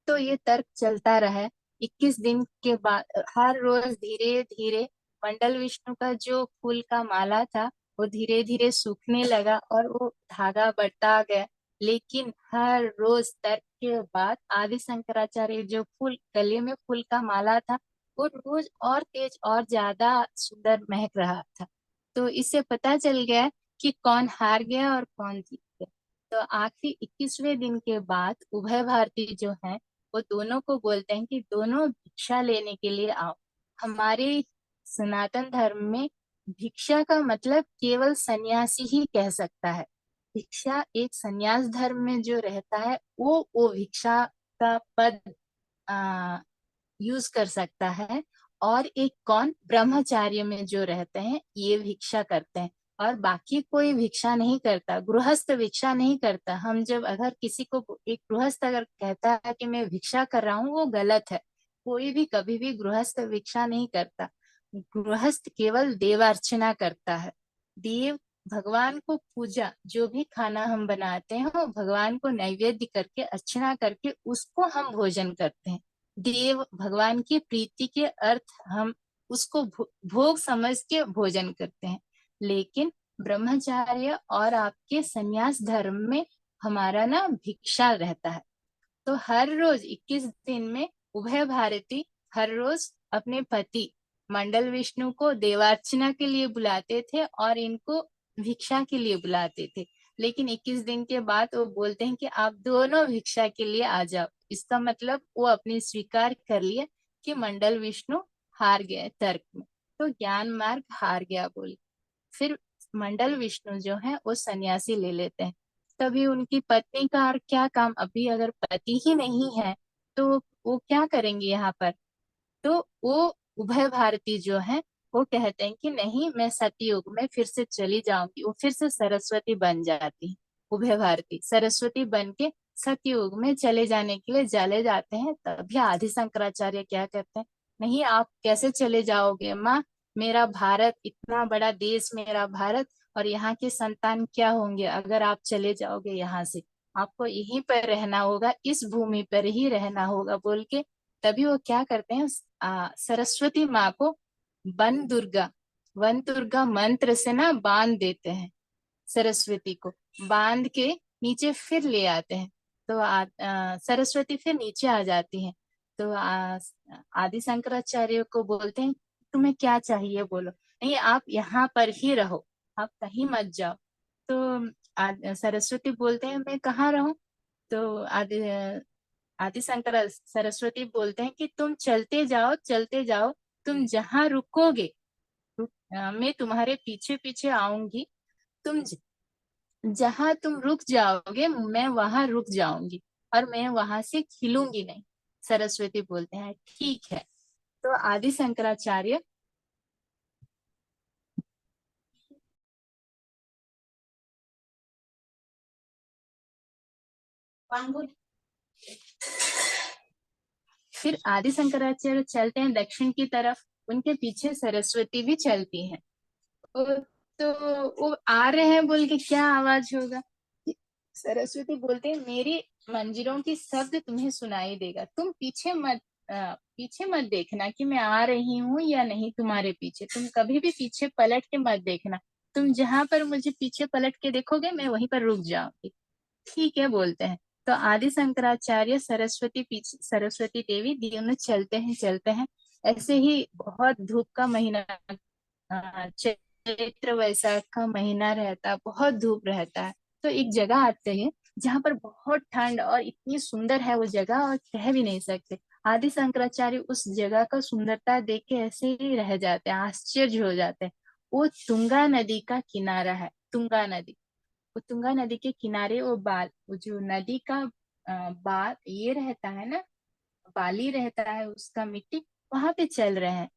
तो ये तर्क चलता रहा। 21 दिन के बाद हर रोज धीरे धीरे मंडल विष्णु का जो फूल का माला था वो धीरे धीरे सूखने लगा और वो धागा बढ़ता गया। लेकिन हर रोज तर्क के बाद आदि शंकराचार्य जो फूल गले में फूल का माला था वो रोज और तेज और ज्यादा सुंदर महक रहा था। तो इससे पता चल गया कि कौन हार गया और कौन जीत गया। तो आखिरी 21वें दिन के बाद उभय भारती जो है वो दोनों को बोलते हैं कि दोनों भिक्षा लेने के लिए आओ। हमारे सनातन धर्म में भिक्षा का मतलब केवल सन्यासी ही कह सकता है। भिक्षा एक सन्यास धर्म में जो रहता है वो भिक्षा का पद यूज कर सकता है। और एक कौन, ब्रह्मचार्य में जो रहते हैं ये भिक्षा करते हैं। और बाकी कोई भिक्षा नहीं करता, गृहस्थ भिक्षा नहीं करता। हम जब अगर किसी को, एक गृहस्थ अगर कहता है कि मैं भिक्षा कर रहा हूँ, वो गलत है। कोई भी कभी भी गृहस्थ भिक्षा नहीं करता। गृहस्थ केवल देवार्चना करता है। देव भगवान को पूजा, जो भी खाना हम बनाते हैं वो भगवान को नैवेद्य करके अर्चना करके उसको हम भोजन करते हैं। देव भगवान की प्रीति के अर्थ हम उसको भोग समझ के भोजन करते हैं। लेकिन ब्रह्मचार्य और आपके संन्यास धर्म में हमारा ना भिक्षा रहता है। तो हर रोज 21 दिन में उभय भारती हर रोज अपने पति मंडल विष्णु को देवार्चना के लिए बुलाते थे और इनको भिक्षा के लिए बुलाते थे। लेकिन 21 दिन के बाद वो बोलते हैं कि आप दोनों भिक्षा के लिए आ जाओ। इसका मतलब वो अपनी स्वीकार कर लिया कि मंडल विष्णु हार गए तर्क में, तो ज्ञान मार्ग हार गया बोल। फिर मंडल विष्णु जो है वो सन्यासी ले लेते हैं। तभी उनकी पत्नी का और क्या काम, अभी अगर पति ही नहीं है तो वो क्या करेंगे यहाँ पर। तो वो उभय भारती जो है वो कहते हैं कि नहीं, मैं सतयुग में फिर से चली जाऊंगी। वो फिर से सरस्वती बन जाती है। उभय भारती सरस्वती बन के सतयुग में चले जाने के लिए चले जाते हैं। तभी आदि शंकराचार्य क्या कहते हैं, नहीं आप कैसे चले जाओगे माँ, मेरा भारत इतना बड़ा देश, मेरा भारत, और यहाँ के संतान क्या होंगे अगर आप चले जाओगे यहाँ से। आपको यहीं पर रहना होगा, इस भूमि पर ही रहना होगा बोल के तभी वो क्या करते हैं, सरस्वती माँ को वन दुर्गा मंत्र से ना बांध देते हैं। सरस्वती को बांध के नीचे फिर ले आते हैं। तो सरस्वती फिर नीचे आ जाती है। तो आदि शंकराचार्य को बोलते हैं तुम्हें क्या चाहिए बोलो। नहीं, आप यहाँ पर ही रहो, आप कहीं मत जाओ। तो सरस्वती बोलते हैं मैं कहाँ रहूं। तो आदि शंकर सरस्वती बोलते हैं कि तुम चलते जाओ चलते जाओ, तुम जहाँ रुकोगे मैं तुम्हारे पीछे पीछे आऊंगी। तुम जहाँ तुम रुक जाओगे मैं वहां रुक जाऊंगी और मैं वहां से खिलूंगी नहीं। सरस्वती बोलते हैं ठीक है। तो आदि शंकराचार्य फिर आदि शंकराचार्य चलते हैं दक्षिण की तरफ, उनके पीछे सरस्वती भी चलती हैं। वो- तो वो आ रहे हैं बोल के क्या आवाज होगा। सरस्वती बोलते हैं मेरी मंजिलों की शब्द तुम्हें सुनाई देगा, तुम पीछे मत देखना कि मैं आ रही हूँ या नहीं तुम्हारे पीछे, तुम कभी भी पीछे पलट के मत देखना। तुम जहां पर मुझे पीछे पलट के देखोगे मैं वहीं पर रुक जाऊंगी। ठीक है बोलते हैं। तो आदि शंकराचार्य सरस्वती देवी दोनों चलते हैं। ऐसे ही बहुत धूप का महीना, चैत्र वैशाख का महीना रहता, बहुत धूप रहता है। तो एक जगह आते हैं जहाँ पर बहुत ठंड और इतनी सुंदर है वो जगह और कह भी नहीं सकते। आदि शंकराचार्य उस जगह का सुंदरता देख के ऐसे ही रह जाते हैं, आश्चर्य हो जाते हैं। वो तुंगा नदी का किनारा है, तुंगा नदी। वो तुंगा नदी के किनारे वो जो नदी का बाल ये रहता है ना, बाली रहता है उसका मिट्टी, वहां पे चल रहे हैं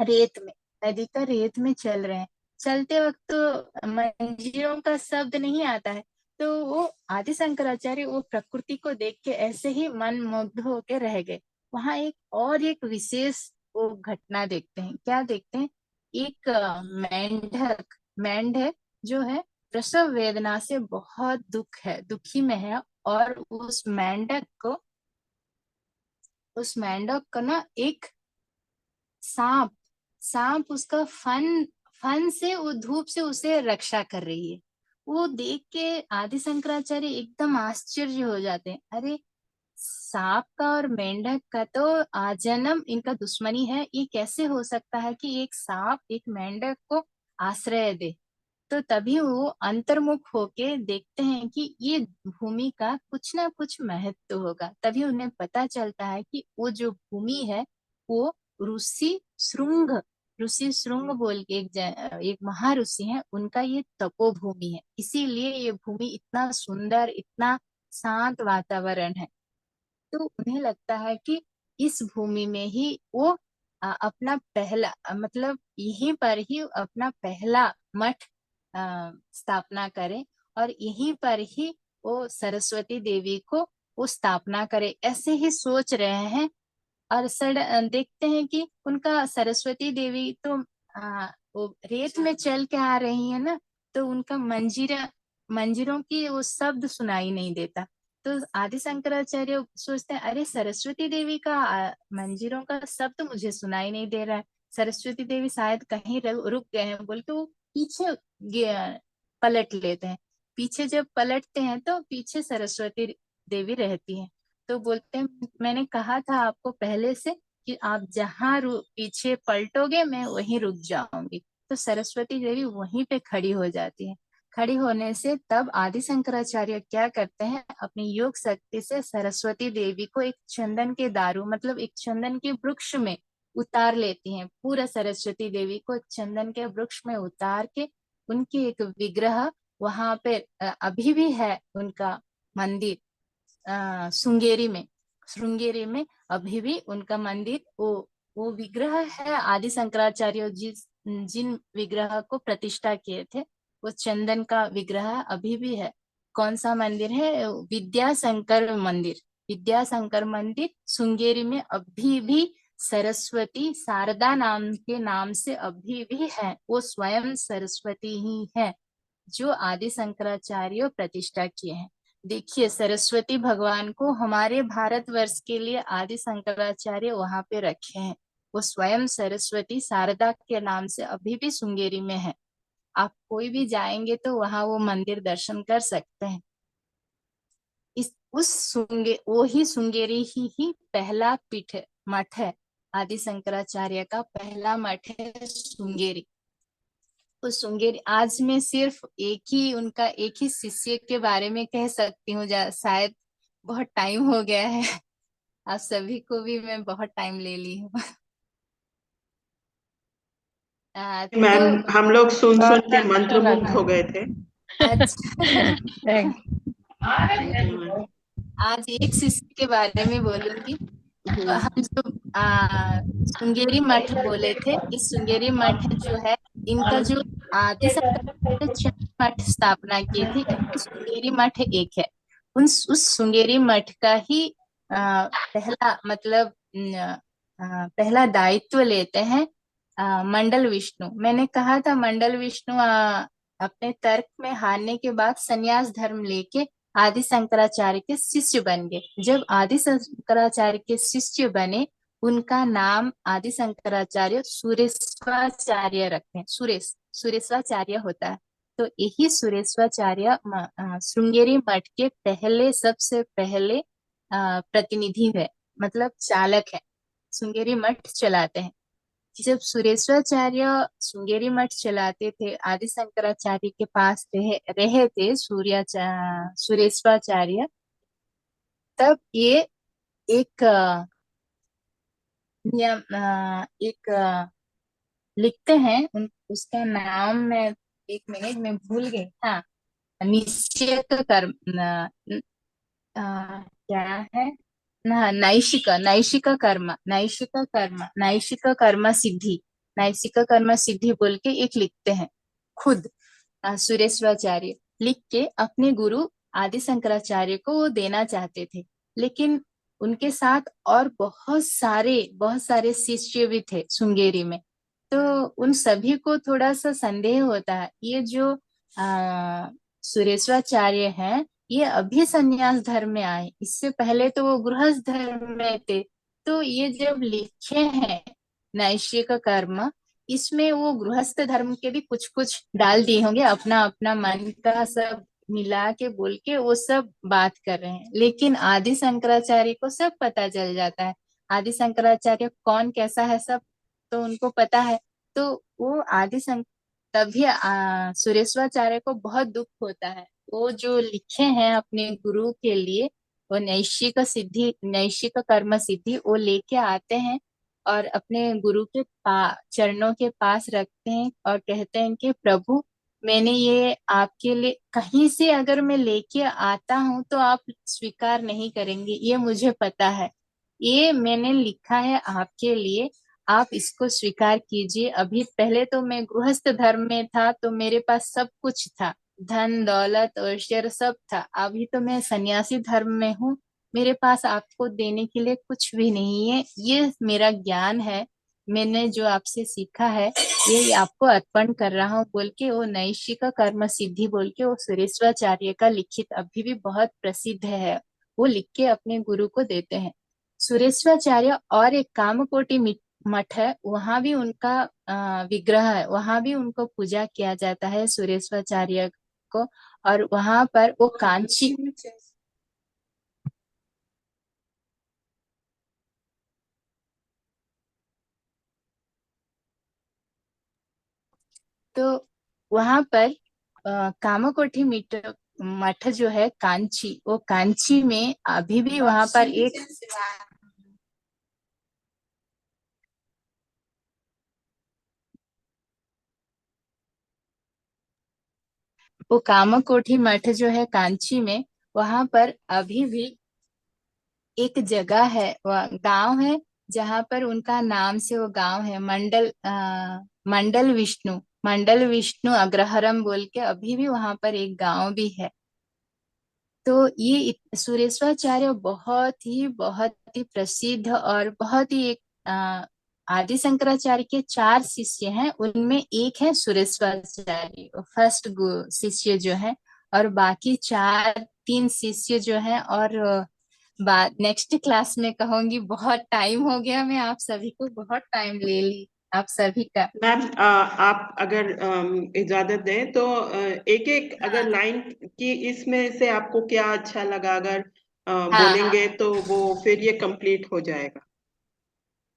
रेत में, नदी का रेत में चल रहे हैं। चलते वक्त तो मंजीरों का शब्द नहीं आता है। तो वो आदि शंकराचार्य वो प्रकृति को देख के ऐसे ही मन मुग्ध होके रह गए। वहां एक विशेष वो घटना देखते हैं। क्या देखते हैं? एक मेंढक जो है प्रसव वेदना से बहुत दुखी में है, और उस मेंढक को ना एक सांप सांप उसका फन फन से, वो धूप से उसे रक्षा कर रही है। वो देख के आदि शंकराचार्य एकदम आश्चर्य हो जाते हैं। अरे, सांप का और मेंढक का तो आजन्म इनका दुश्मनी है, ये कैसे हो सकता है कि एक सांप एक मेंढक को आश्रय दे? तो तभी वो अंतर्मुख होके देखते हैं कि ये भूमि का कुछ ना कुछ महत्व होगा। तभी उन्हें पता चलता है कि वो जो भूमि है वो ऋषि श्रृंग ऋषि श्रृंग बोल के एक महाऋषि हैं, उनका ये तपोभूमि है। इसीलिए ये भूमि इतना सुंदर, इतना शांत वातावरण है। तो उन्हें लगता है कि इस भूमि में ही वो अपना पहला मतलब यहीं पर ही अपना पहला मठ स्थापना करे, और यहीं पर ही वो सरस्वती देवी को वो स्थापना करे, ऐसे ही सोच रहे हैं। और देखते हैं कि उनका सरस्वती देवी तो वो रेत में चल के आ रही है ना, तो उनका मंजीरों की वो शब्द सुनाई नहीं देता। तो आदि शंकराचार्य सोचते हैं, अरे सरस्वती देवी का मंजीरों का शब्द मुझे सुनाई नहीं दे रहा है, सरस्वती देवी शायद कहीं रुक गए हैं बोल के वो पीछे पलट लेते हैं। पीछे जब पलटते हैं तो पीछे सरस्वती देवी रहती है। तो बोलते हैं, मैंने कहा था आपको पहले से कि आप जहाँ पीछे पलटोगे मैं वहीं रुक जाऊंगी। तो सरस्वती देवी वहीं पे खड़ी हो जाती है। खड़ी होने से तब आदि शंकराचार्य क्या करते हैं, अपनी योग शक्ति से सरस्वती देवी को एक चंदन के दारू मतलब एक चंदन के वृक्ष में उतार लेती हैं। पूरा सरस्वती देवी को एक चंदन के वृक्ष में उतार के उनकी एक विग्रह वहां पे अभी भी है, उनका मंदिर श्रृंगेरी में अभी भी उनका मंदिर, वो विग्रह है। आदि शंकराचार्य जिन विग्रह को प्रतिष्ठा किए थे, वो चंदन का विग्रह अभी भी है। कौन सा मंदिर है? विद्याशंकर मंदिर श्रृंगेरी में अभी भी सरस्वती शारदा नाम के नाम से अभी भी है। वो स्वयं सरस्वती ही है जो आदि शंकराचार्य प्रतिष्ठा किए हैं। देखिए, सरस्वती भगवान को हमारे भारतवर्ष के लिए आदि शंकराचार्य वहां पे रखे हैं। वो स्वयं सरस्वती शारदा के नाम से अभी भी श्रृंगेरी में है। आप कोई भी जाएंगे तो वहां वो मंदिर दर्शन कर सकते हैं। वो ही श्रृंगेरी ही पहला पीठ मठ है। आदि शंकराचार्य का पहला मठ है श्रृंगेरी। तो श्रृंगेरी आज मैं सिर्फ उनका एक ही शिष्य के बारे में कह सकती हूँ, शायद बहुत टाइम हो गया है, आप सभी को भी मैं बहुत टाइम ले ली हूँ। मैम, तो हम लोग सुन सुन बहुत के अच्छा मंत्रमुग्ध लगा। हो गए थे। अच्छा, हम्म, आज एक शिष्य के बारे में बोलूंगी। हम्म, हम जो श्रृंगेरी मठ बोले थे, इस श्रृंगेरी मठ जो है, इनका जो आदि शंकराचार्य चार मठ स्थापना किए थे, इनमें श्रृंगेरी मठ एक है। उस श्रृंगेरी मठ का ही पहला मतलब पहला दायित्व लेते हैं मंडल विष्णु। मैंने कहा था मंडल विष्णु अपने तर्क में हारने के बाद संन्यास धर्म लेके आदि शंकराचार्य के शिष्य बन गए। जब आदि शंकराचार्य के शिष्य बने, उनका नाम आदि शंकराचार्य सुरेश्वराचार्य रखते हैं। सुरेश्वराचार्य होता है। तो यही सुरेश्वराचार्य श्रृंगेरी मठ के सबसे पहले प्रतिनिधि है, मतलब चालक है, श्रृंगेरी मठ चलाते हैं। जब सुरेश्वराचार्य श्रृंगेरी मठ चलाते थे, आदि शंकराचार्य के पास रहे थे सुरेश्वराचार्य, तब ये एक लिखते हैं उसका नाम मैं एक मिनट में भूल गई। हाँ, निश्चय कर्म क्या है ना, नैशिक कर्म सिद्धि, नैशिक कर्म सिद्धि बोल के एक लिखते हैं खुद सुरेश्वराचार्य। लिख के अपने गुरु आदि शंकराचार्य को वो देना चाहते थे, लेकिन उनके साथ और बहुत सारे शिष्य भी थे श्रृंगेरी में। तो उन सभी को थोड़ा सा संदेह होता है, ये जो सुरेश्वराचार्य हैं, ये अभी संन्यास धर्म में आए, इससे पहले तो वो गृहस्थ धर्म में थे। तो ये जब लिखे हैं नैष्ठिक कर्म, इसमें वो गृहस्थ धर्म के भी कुछ कुछ डाल दिए होंगे, अपना अपना मन का सब मिला के बोल के वो सब बात कर रहे हैं। लेकिन आदि शंकराचार्य को सब पता चल जाता है, आदि शंकराचार्य कौन कैसा है सब तो उनको पता है। तो वो तभी सुरेश्वराचार्य को बहुत दुख होता है। वो जो लिखे हैं अपने गुरु के लिए, वो नैष्ठिक कर्म सिद्धि वो लेके आते हैं और अपने गुरु के चरणों के पास रखते हैं और कहते हैं कि प्रभु, मैंने ये आपके लिए कहीं से अगर मैं लेके आता हूँ तो आप स्वीकार नहीं करेंगे, ये मुझे पता है। ये मैंने लिखा है आपके लिए, आप इसको स्वीकार कीजिए। अभी पहले तो मैं गृहस्थ धर्म में था तो मेरे पास सब कुछ था, धन दौलत ऐश्वर्य सब था। अभी तो मैं सन्यासी धर्म में हूँ, मेरे पास आपको देने के लिए कुछ भी नहीं है। ये मेरा ज्ञान है, मैंने जो आपसे सीखा है ये आपको अर्पण कर रहा हूँ बोल के वो नैष्ठिक कर्म सिद्धि बोल के वो सुरेश्वराचार्य का लिखित अभी भी बहुत प्रसिद्ध है, वो लिख के अपने गुरु को देते हैं। सुरेश्वराचार्य और एक कामकोटि मठ है, वहां भी उनका विग्रह है, वहां भी उनको पूजा किया जाता है सुरेश्वराचार्य को। और वहां पर वो कांची तो वहां पर कामकोटि मठ जो है कांची, वो कांची में अभी भी वहां पर एक वो कामकोटि मठ जो है कांची में, वहां पर अभी भी एक जगह है, वह गांव है जहां पर उनका नाम से वो गांव है मंडल विष्णु अग्रहरम बोल के अभी भी वहां पर एक गांव भी है। तो ये सुरेश्वराचार्य बहुत ही प्रसिद्ध और बहुत ही एक आदि शंकराचार्य के चार शिष्य हैं, उनमें एक है सुरेश्वराचार्य फर्स्ट शिष्य जो है, और बाकी तीन शिष्य जो हैं। और बात नेक्स्ट क्लास में कहूंगी, बहुत टाइम हो गया, मैं आप सभी को बहुत टाइम ले ली आप सभी का। मैम आप अगर इजाजत दें तो एक एक अगर लाइन की इसमें से आपको क्या अच्छा लगा अगर हाँ बोलेंगे तो वो फिर ये कंप्लीट हो जाएगा,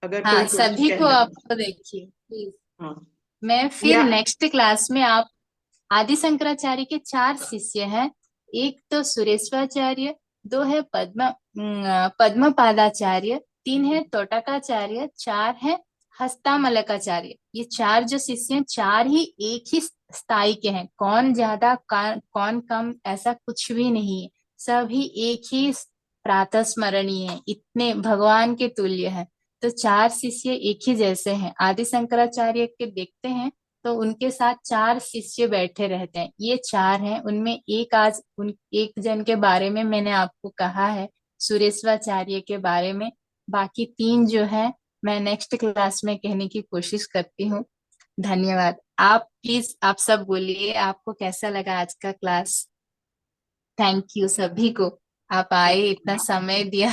अगर कोई हाँ, कुछ सभी को कहना। आपको देखिए प्लीज। हाँ मैं फिर या नेक्स्ट क्लास में आप आदि शंकराचार्य के चार शिष्य हैं, एक तो सुरेश्वराचार्य, दो है पद्म पादाचार्य, तीन है तोटकाचार्य, चार है हस्तामलकाचार्य। ये चार जो शिष्य हैं, चार ही एक ही स्थाई के हैं, कौन ज्यादा कौन कम ऐसा कुछ भी नहीं है, सभी एक ही प्रातः स्मरणीय है, इतने भगवान के तुल्य है। तो चार शिष्य एक ही जैसे हैं। आदि शंकराचार्य के देखते हैं तो उनके साथ चार शिष्य बैठे रहते हैं, ये चार हैं, उनमें एक जन के बारे में मैंने आपको कहा है, सुरेश्वराचार्य के बारे में। बाकी तीन जो है मैं नेक्स्ट क्लास में कहने की कोशिश करती हूँ। धन्यवाद। आप प्लीज आप सब बोलिए, आपको कैसा लगा आज का क्लास। थैंक यू सभी को, आप आए, इतना समय दिया।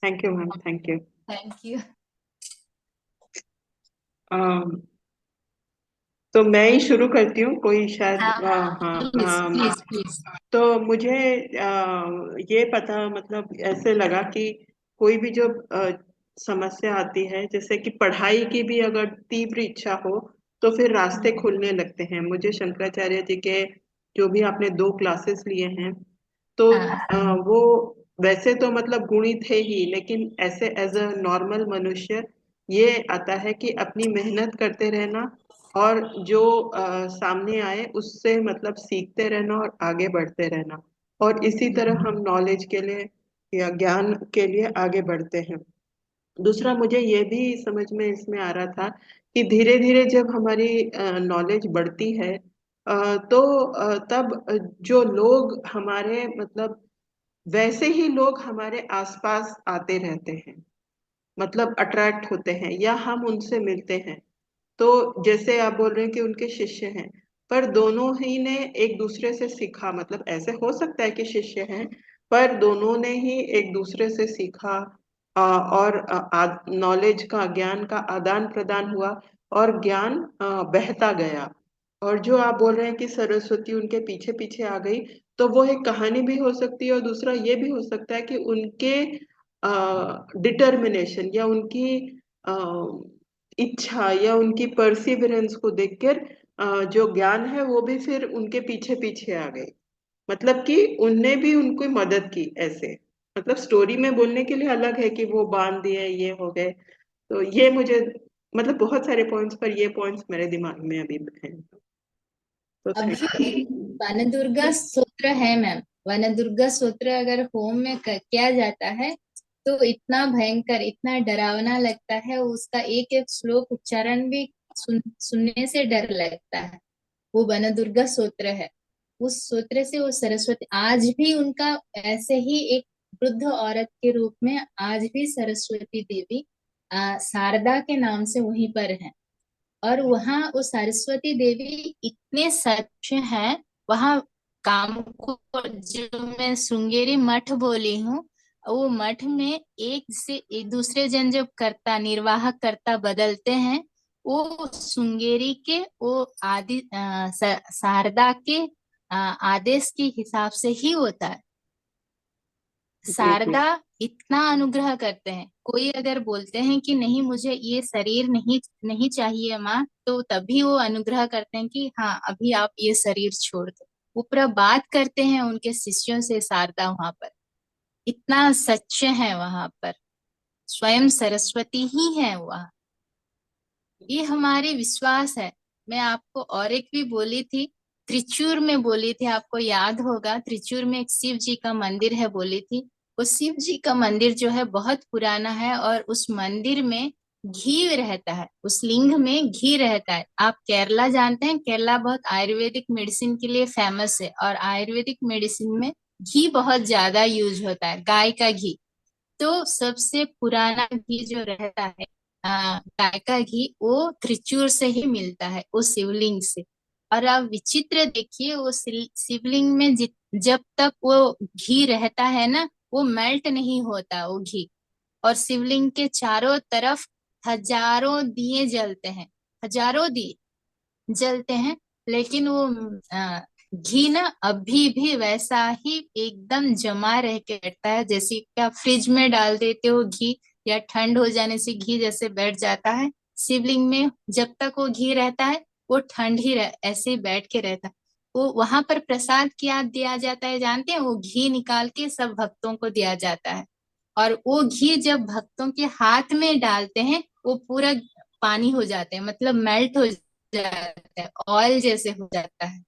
Thank you ma'am, thank you. Thank you. तो मैं ही शुरू करती हूँ, कोई शायद हाँ हाँ प्लीज प्लीज प्लीज। तो मुझे ये पता मतलब ऐसे लगा कि कोई भी जो समस्या आती है, जैसे कि पढ़ाई की भी अगर तीव्र इच्छा हो तो फिर रास्ते खुलने लगते हैं। मुझे शंकराचार्य जी के जो भी आपने 2 क्लासेस लिए हैं तो हाँ वो वैसे तो मतलब गुणी थे ही, लेकिन ऐसे एज अ नॉर्मल मनुष्य ये आता है कि अपनी मेहनत करते रहना और जो सामने आए उससे मतलब सीखते रहना और आगे बढ़ते रहना, और इसी तरह हम नॉलेज के लिए या ज्ञान के लिए आगे बढ़ते हैं। दूसरा मुझे ये भी समझ में इसमें आ रहा था कि धीरे धीरे जब हमारी नॉलेज बढ़ती है तो तब जो लोग हमारे मतलब वैसे ही लोग हमारे आसपास आते रहते हैं, मतलब अट्रैक्ट होते हैं या हम उनसे मिलते हैं। तो जैसे आप बोल रहे हैं कि उनके शिष्य हैं, पर दोनों ही ने एक दूसरे से सीखा, मतलब ऐसे हो सकता है कि शिष्य हैं पर दोनों ने ही एक दूसरे से सीखा, और नॉलेज का, ज्ञान का आदान प्रदान हुआ और ज्ञान बहता गया। और जो आप बोल रहे हैं कि सरस्वती उनके पीछे पीछे आ गई, तो वो एक कहानी भी हो सकती है और दूसरा ये भी हो सकता है कि उनके डिटर्मिनेशन या उनकी अ, इच्छा या उनकी परसिवरेंस को देखकर जो ज्ञान है वो भी फिर उनके पीछे पीछे आ गई, मतलब कि उनने भी उनको मदद की ऐसे। मतलब स्टोरी में बोलने के लिए अलग है कि वो बांध दिए ये हो गए, तो ये मुझे, मतलब बहुत सारे पॉइंट्स पर ये पॉइंट्स मेरे दिमाग में अभी हैं। तो थैंक अभी वनदुर्गा स्तोत्र है मैम, वनदुर्गा स्तोत्र अगर होम में किया जाता है तो इतना भयंकर, इतना डरावना लगता है, उसका एक एक श्लोक उच्चारण भी सुनने से डर लगता है। वो वनदुर्गा स्तोत्र है। उस स्तोत्र से वो सरस्वती आज भी उनका ऐसे ही एक वृद्ध औरत के रूप में आज भी सरस्वती देवी शारदा के नाम से वहीं पर है। और वहाँ वो सरस्वती देवी इतने सच है वहाँ। काम को जो मैं श्रृंगेरी मठ बोली हूँ, वो मठ में एक से एक दूसरे जन जब कर्ता निर्वाह कर्ता बदलते हैं, वो श्रृंगेरी के वो आदि शारदा के आदेश के हिसाब से ही होता है। जी जी। शारदा इतना अनुग्रह करते हैं। कोई अगर बोलते हैं कि नहीं मुझे ये शरीर नहीं नहीं चाहिए माँ, तो तभी वो अनुग्रह करते हैं कि हाँ अभी आप ये शरीर छोड़ दो। वो पूरा बात करते हैं उनके शिष्यों से, शारदा वहां पर इतना सच्चे हैं वहां पर, स्वयं सरस्वती ही है वह। ये हमारे विश्वास है। मैं आपको और एक भी बोली थी, त्रिचूर में बोली थी, आपको याद होगा, त्रिचूर में एक शिव जी का मंदिर है बोली थी। वो शिव जी का मंदिर जो है बहुत पुराना है और उस मंदिर में घी रहता है, उस लिंग में घी रहता है। आप केरला जानते हैं, केरला बहुत आयुर्वेदिक मेडिसिन के लिए फेमस है और आयुर्वेदिक मेडिसिन में घी बहुत ज्यादा यूज होता है, गाय का घी। तो सबसे पुराना घी जो रहता है गाय का घी, वो त्रिचूर से ही मिलता है, वो शिवलिंग से। और आप विचित्र देखिए, वो शिवलिंग में जब तक वो घी रहता है ना, वो मेल्ट नहीं होता वो घी। और शिवलिंग के चारों तरफ हजारों दिए जलते हैं, हजारों दिए जलते हैं, लेकिन वो घी ना अभी भी वैसा ही एकदम जमा रह के बैठता है। जैसे क्या फ्रिज में डाल देते हो घी, या ठंड हो जाने से घी जैसे बैठ जाता है, शिवलिंग में जब तक वो घी रहता है वो ठंड ही ऐसे ही बैठ के रहता है। वो वहां पर प्रसाद क्या दिया जाता है जानते हैं? वो घी निकाल के सब भक्तों को दिया जाता है। और वो घी जब भक्तों के हाथ में डालते हैं वो पूरा पानी हो जाते हैं, मतलब मेल्ट हो जाता है, ऑयल जैसे हो जाता है।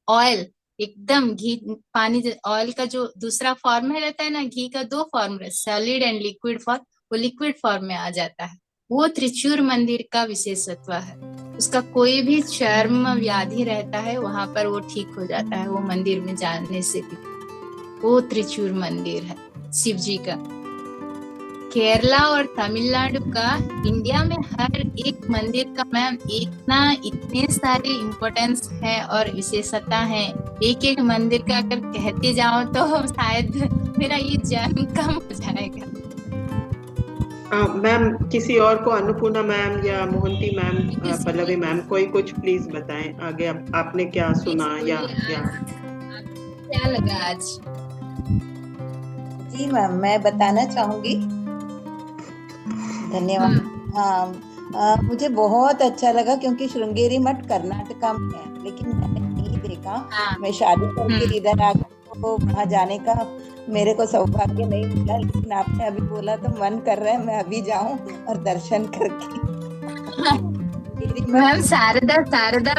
ऑयल एकदम घी पानी, ऑयल का जो दूसरा फॉर्म है रहता है ना, घी का दो फॉर्म है, सॉलिड एंड लिक्विड फॉर्म, वो लिक्विड फॉर्म में आ जाता है। वो त्रिचूर मंदिर का विशेषत्व है। उसका कोई भी चर्म व्याधि रहता है वहां पर वो ठीक हो जाता है, वो मंदिर में जाने से भी। वो त्रिचूर मंदिर है शिव जी का। केरला और तमिलनाडु का इंडिया में हर एक मंदिर का मैम इतने सारे इम्पोर्टेंस है और विशेषता है। एक एक मंदिर का अगर कहते जाओ तो शायद मेरा ये जन्म कम हो जाएगा। मैम किसी और को, अन्नपूर्णा मैम या मोहंती मैम, पल्लवी मैम, कोई कुछ प्लीज बताएं आगे। आपने क्या सुना या क्या लगा आज? जी मैम, मैं बताना चाहूंगी। धन्यवाद। हाँ, मुझे बहुत अच्छा लगा क्योंकि श्रृंगेरी मठ कर्नाटका में है, लेकिन मैंने नहीं देखा। मैं शादी करके इधर आ गई तो वहाँ जाने का मेरे को सौभाग्य नहीं मिला, लेकिन आपने अभी बोला तो मन कर रहा है मैं अभी जाऊं और दर्शन करके। मैम शारदा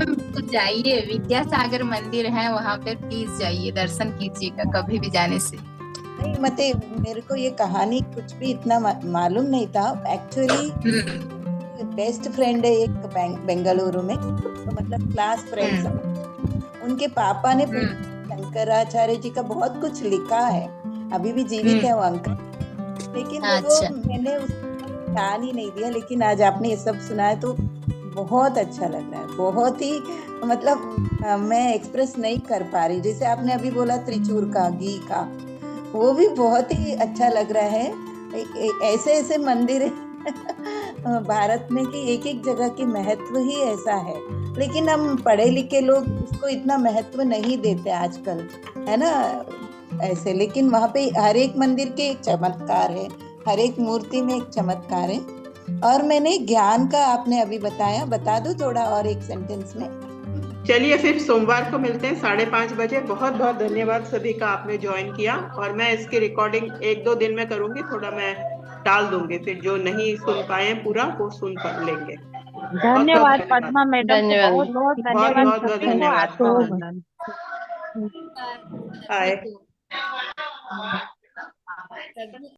तो जाइए, विद्यासागर मंदिर है वहां पे, प्लीज जाइए, दर्शन कीजिएगा कभी भी जाने से। नहीं मतलब मेरे को ये कहानी कुछ भी इतना मालूम नहीं था एक्चुअली। बेस्ट फ्रेंड है एक बेंगलुरु में, तो मतलब क्लास फ्रेंड्स। उनके पापा ने शंकराचार्य जी का बहुत कुछ लिखा है। अभी भी जीवित है वो अंकल, लेकिन वो अच्छा। मैंने उसको ध्यान ही नहीं दिया। लेकिन आज आपने ये सब सुनाया तो बहुत अच्छा लग रहा है, बहुत ही मतलब मैं एक्सप्रेस नहीं कर पा रही। जैसे आपने अभी बोला त्रिचूर का, घी का, वो भी बहुत ही अच्छा लग रहा है। ऐसे ऐसे मंदिर है भारत में कि एक एक जगह की महत्व ही ऐसा है, लेकिन हम पढ़े लिखे लोग उसको इतना महत्व नहीं देते आजकल, है ना ऐसे। लेकिन वहां पे हर एक मंदिर के एक चमत्कार है, हर एक मूर्ति में एक चमत्कार है। और मैंने ज्ञान का आपने अभी बताया, बता दो थोड़ा और एक सेंटेंस में। चलिए फिर सोमवार को मिलते हैं 5:30 बजे। बहुत बहुत धन्यवाद सभी का, आपने ज्वाइन किया। और मैं इसकी रिकॉर्डिंग 1-2 दिन में करूंगी, थोड़ा मैं डाल दूंगी, फिर जो नहीं सुन पाए पूरा वो सुन पा लेंगे। बहुत बहुत धन्यवाद धन्यवाद, पद्मा मैडम को, धन्यवाद। बहुत बहुत बहुत धन्यवाद, बहुत बहुत सभी को धन्यवाद। आत्मवंदन। बाय।